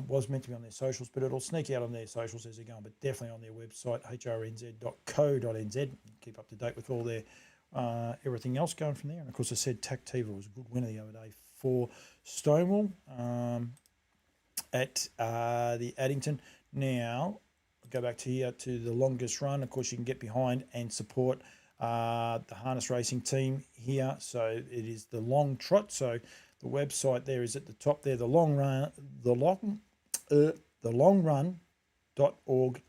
Speaker 1: Was meant to be on their socials, but it'll sneak out on their socials as they're going, but definitely on their website, hrnz.co.nz. Keep up to date with all their everything else going from there. And, of course, I said Tactiva was a good winner the other day for Stonewall at the Addington. Now, go back to here to the longest run. Of course, you can get behind and support the harness racing team here. So it is the Long Trot. So the website there is at the top there. The longrun.org.au,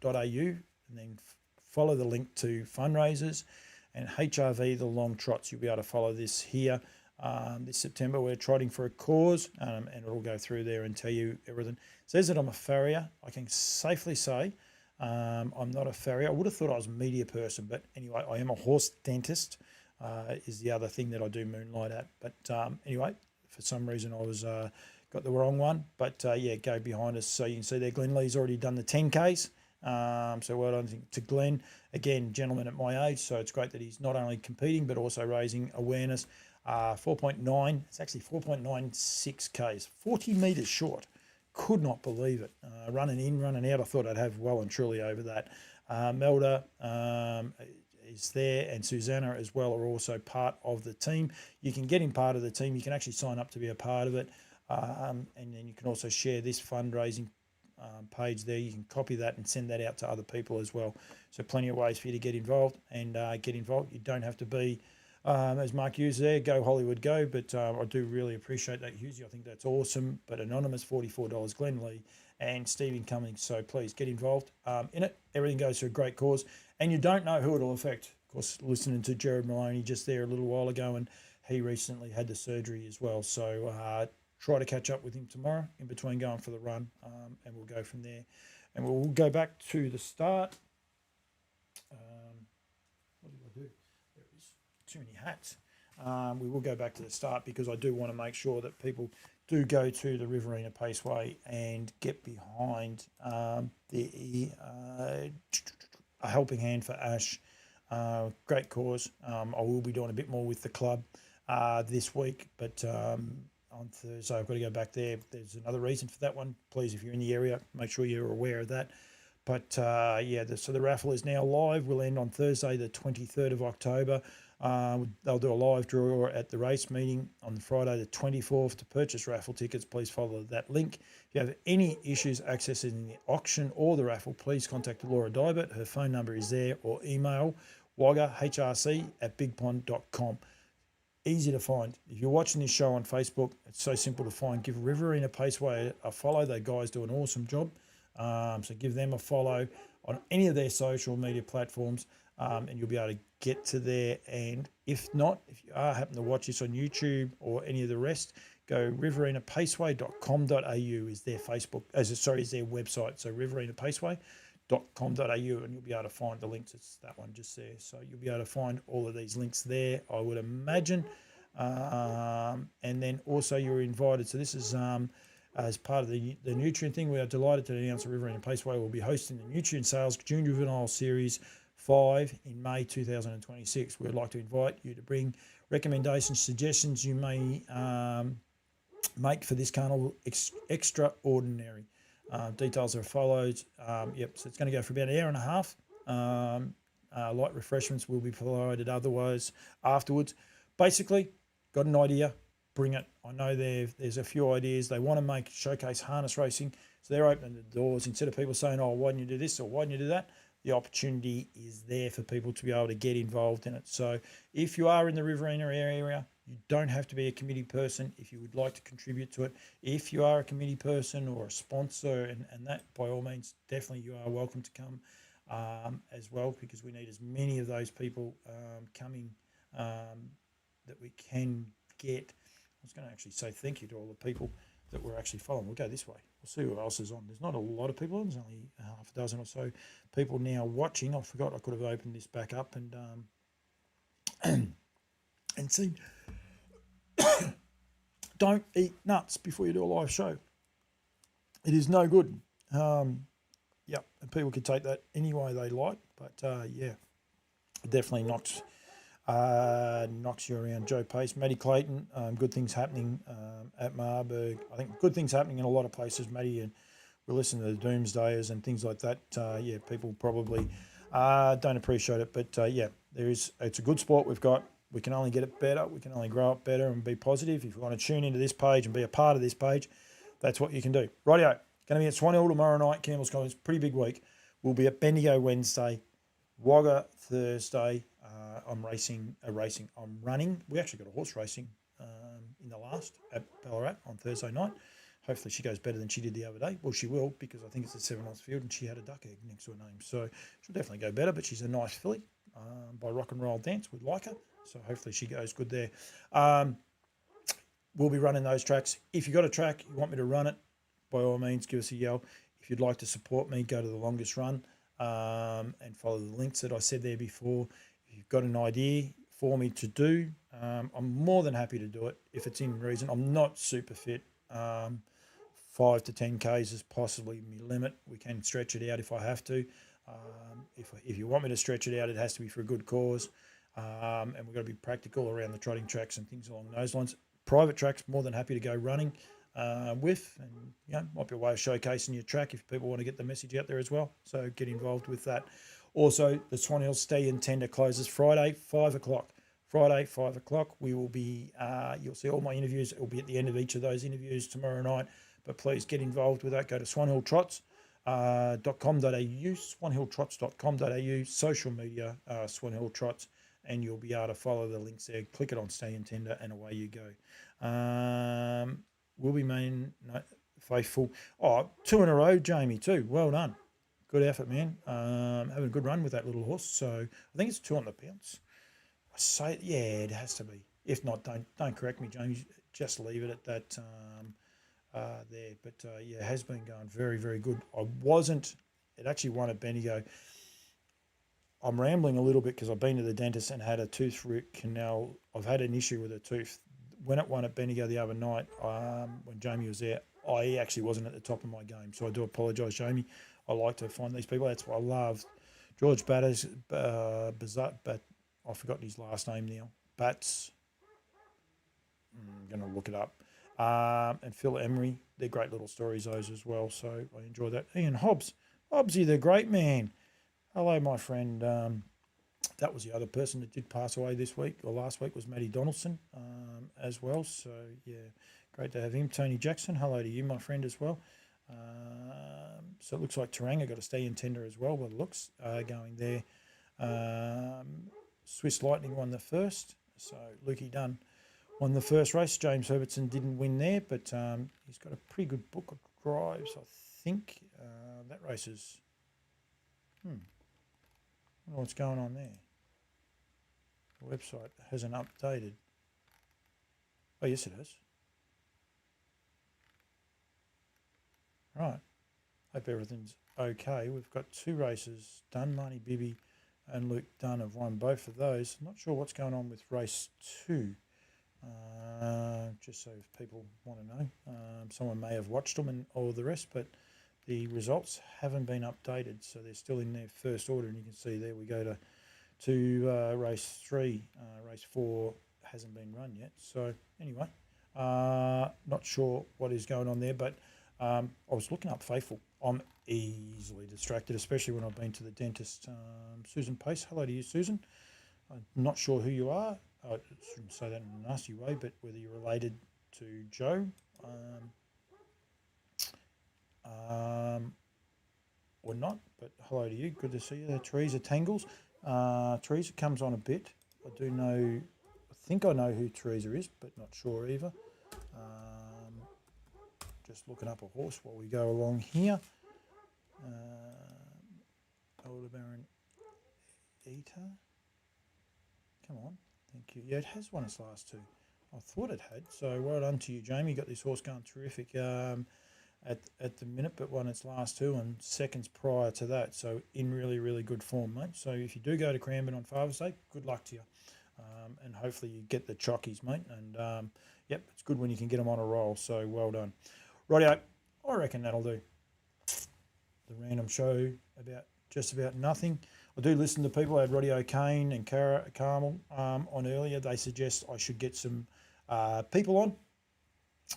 Speaker 1: and then follow the link to fundraisers and HRV the Long Trots. You'll be able to follow this here. This September we're trotting for a cause, and it'll go through there and tell you everything. It says that I'm a farrier. I can safely say I'm not a farrier. I would have thought I was a media person, but anyway, I am a horse dentist is the other thing that I do moonlight at. But anyway, for some reason I was got the wrong one. But go behind us. So you can see there Glenn Lee's already done the 10Ks. So well done to Glenn. Again, gentleman at my age, so it's great that he's not only competing but also raising awareness. 4.9, it's actually 4.96 Ks, 40 metres short. Could not believe it. Running in, running out, I thought I'd have well and truly over that. Melda is there, and Susanna as well are also part of the team. You can get in part of the team. You can actually sign up to be a part of it. And then you can also share this fundraising page there. You can copy that and send that out to other people as well. So plenty of ways for you to get involved and get involved. You don't have to be, as Mark used there, go Hollywood go, but I do really appreciate that, Husey. I think that's awesome. But Anonymous, $44, Glenn Lee and Stephen Cummings. So please get involved in it. Everything goes to a great cause, and you don't know who it'll affect. Of course, listening to Gerard Moloney just there a little while ago, and he recently had the surgery as well. So try to catch up with him tomorrow in between going for the run, and we'll go from there. And we'll go back to the start. What did I do? There it is. Too many hats. We will go back to the start because I do want to make sure that people do go to the Riverina Paceway and get behind the a helping hand for Ash. Great cause. I will be doing a bit more with the club this week, but on Thursday I've got to go back there. There's another reason for that one. Please, if you're in the area, make sure you're aware of that. But so the raffle is now live. We'll end on Thursday, the 23rd of October. They'll do a live draw at the race meeting on Friday, the 24th. To purchase raffle tickets, please follow that link. If you have any issues accessing the auction or the raffle, please contact Laura Dybert. Her phone number is there, or email waggahrc@bigpond.com. Easy to find. If you're watching this show on Facebook, it's so simple to find. Give Riverina Paceway a follow. They guys do an awesome job. So give them a follow on any of their social media platforms, and you'll be able to get to there. And if not, if you are happen to watch this on YouTube or any of the rest, go riverinapaceway.com.au is their Facebook, is their website. So riverinapaceway.com.au, and you'll be able to find the links. It's that one just there. So you'll be able to find all of these links there, I would imagine. And then also you're invited. So this is as part of the nutrient thing. We are delighted to announce that Riverina Paceway will be hosting the Nutrient Sales Junior Juvenile Series 5 in May 2026. We'd like to invite you to bring recommendations, suggestions you may make for this carnival extraordinary. Details are followed. So it's going to go for about an hour and a half. Light refreshments will be provided otherwise afterwards. Basically, got an idea, bring it. I know there's a few ideas. They want to showcase harness racing, so they're opening the doors. Instead of people saying, oh, why didn't you do this or why didn't you do that, the opportunity is there for people to be able to get involved in it. So if you are in the Riverina area, you don't have to be a committee person if you would like to contribute to it. If you are a committee person or a sponsor, and that, by all means, definitely you are welcome to come as well, because we need as many of those people coming that we can get. I was going to actually say thank you to all the people that we're actually following. We'll go this way. We'll see who else is on. There's not a lot of people. There's only half a dozen or so people now watching. I forgot I could have opened this back up and see. Don't eat nuts before you do a live show. It is no good. And people can take that any way they like. But it definitely knocks you around. Joe Pace, Matty Clayton, good things happening at Marburg. I think good things happening in a lot of places, Matty, and we're listening to the Doomsdayers and things like that. People probably don't appreciate it, but it's a good sport we've got. We can only get it better. We can only grow it better and be positive. If you want to tune into this page and be a part of this page, that's what you can do. Rightio, going to be at Swan Hill tomorrow night, Campbell's College, pretty big week. We'll be at Bendigo Wednesday, Wagga Thursday. I'm running. We actually got a horse racing in the last at Ballarat on Thursday night. Hopefully she goes better than she did the other day. Well, she will, because I think it's a 7-month field and she had a duck egg next to her name. So she'll definitely go better, but she's a nice filly by Rock and Roll Dance. We'd like her. So hopefully she goes good there. We'll be running those tracks. If you've got a track, you want me to run it, by all means, give us a yell. If you'd like to support me, go to the longest run and follow the links that I said there before. If you've got an idea for me to do, I'm more than happy to do it if it's in reason. I'm not super fit. 5 to 10 Ks is possibly my limit. We can stretch it out if I have to. If you want me to stretch it out, it has to be for a good cause. And we've got to be practical around the trotting tracks and things along those lines. Private tracks, more than happy to go running with, and might be a way of showcasing your track if people want to get the message out there as well. So get involved with that. Also, the Swan Hill Stallion Tender closes Friday, 5 o'clock. Friday, 5 o'clock. We will be, you'll see all my interviews. It will be at the end of each of those interviews tomorrow night. But please get involved with that. Go to swanhilltrots.com.au, swanhilltrots.com.au, social media, Swan Hill Trots, and you'll be able to follow the links there. Click it on Stallion Tender, and away you go. Will be faithful. Oh, 2 in a row, Jamie, too. Well done. Good effort, man. Having a good run with that little horse. So I think it's 2 on the bounce. I say, yeah, it has to be. If not, don't correct me, Jamie. Just leave it at that there. But yeah, it has been going very, very good. It actually won at Bendigo. I'm rambling a little bit because I've been to the dentist and had a tooth root canal. I've had an issue with a tooth. When it won at Bendigo the other night, when Jamie was there, I actually wasn't at the top of my game. So I do apologise, Jamie. I like to find these people. That's what I love. George Batters, but I've forgotten his last name now. Bats. I'm going to look it up. And Phil Emery. They're great little stories, those as well. So I enjoy that. Ian Hobbs. Hobbsy, the great man. Hello, my friend. That was the other person that did pass away this week, or last week, was Matty Donaldson as well. So, yeah, great to have him. Tony Jackson, hello to you, my friend, as well. So it looks like Taranga got a Stallion Tender as well, by the looks, going there. Swiss Lightning won the first, so Lukey Dunn won the first race. James Herbertson didn't win there, but he's got a pretty good book of drives, I think. That race is... I don't know what's going on there. The website hasn't updated. Oh, yes, it has. Right. Hope everything's okay. We've got 2 races done. Marnie Bibby and Luke Dunn have won both of those. Not sure what's going on with race 2. Just so if people want to know. Someone may have watched them and all the rest, but the results haven't been updated, so they're still in their first order. And you can see there we go to race 3. Race 4 hasn't been run yet. So anyway, not sure what is going on there, but I was looking up Faithful. I'm easily distracted, especially when I've been to the dentist. Susan Pace, hello to you, Susan. I'm not sure who you are. I shouldn't say that in a nasty way, but whether you're related to Joe or not. But hello to you. Good to see you. Teresa Tangles. Teresa comes on a bit. I think I know who Teresa is, but not sure either. Just looking up a horse while we go along here. Older Baron Eater. Come on. Thank you. Yeah, it has won its last 2. I thought it had. So well done to you, Jamie. You got this horse going terrific at the minute, but won its last 2 and seconds prior to that. So in really, really good form, mate. So if you do go to Cranbourne on Father's Day, good luck to you. And hopefully you get the chockies, mate. And, yep, it's good when you can get them on a roll. So well done. Rightio, I reckon that'll do. The random show about just about nothing. I do listen to people. I had Roddy O'Kane and Cara Carmel on earlier. They suggest I should get some people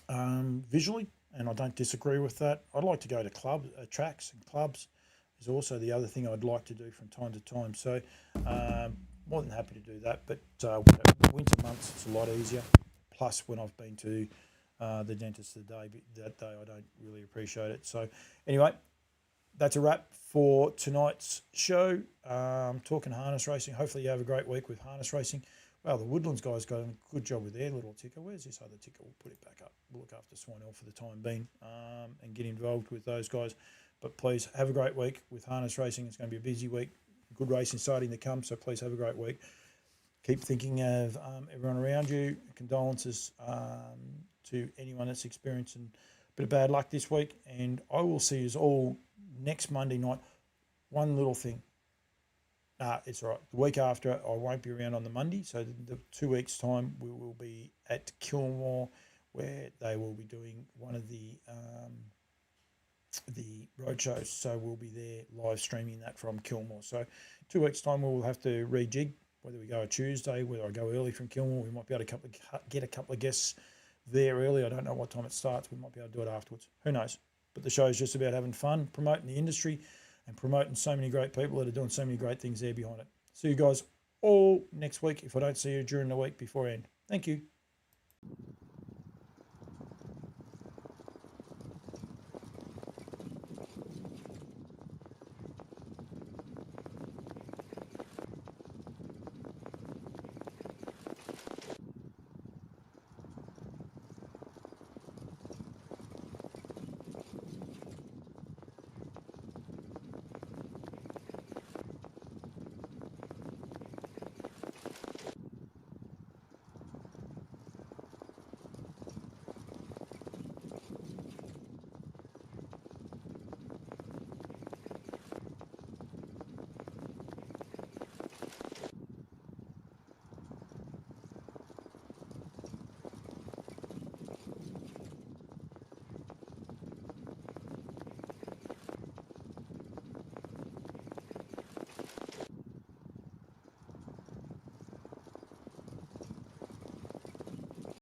Speaker 1: on visually, and I don't disagree with that. I'd like to go to tracks and clubs. Is also the other thing I'd like to do from time to time. So more than happy to do that. But winter months, it's a lot easier. Plus, when I've been to the dentist that day, I don't really appreciate it. So anyway, that's a wrap for tonight's show. Talking harness racing. Hopefully you have a great week with harness racing. Well, the Woodlands guys got a good job with their little ticker. Where's this other ticker? We'll put it back up. We'll look after Swan Hill for the time being and get involved with those guys. But please have a great week with harness racing. It's going to be a busy week. Good racing starting to come, so please have a great week. Keep thinking of everyone around you. Condolences to anyone that's experiencing a bit of bad luck this week. And I will see you all next Monday night. One little thing. It's all right. The week after, I won't be around on the Monday. So the 2 weeks' time, we will be at Kilmore, where they will be doing one of the road shows. So we'll be there live streaming that from Kilmore. So 2 weeks' time, we'll have to rejig, whether we go a Tuesday, whether I go early from Kilmore. We might be able to get a couple of guests there early. I don't know what time it starts. We might be able to do it afterwards. Who knows? But the show is just about having fun, promoting the industry, and promoting so many great people that are doing so many great things there behind it. See you guys or next week if I don't see you during the week beforehand. Thank you.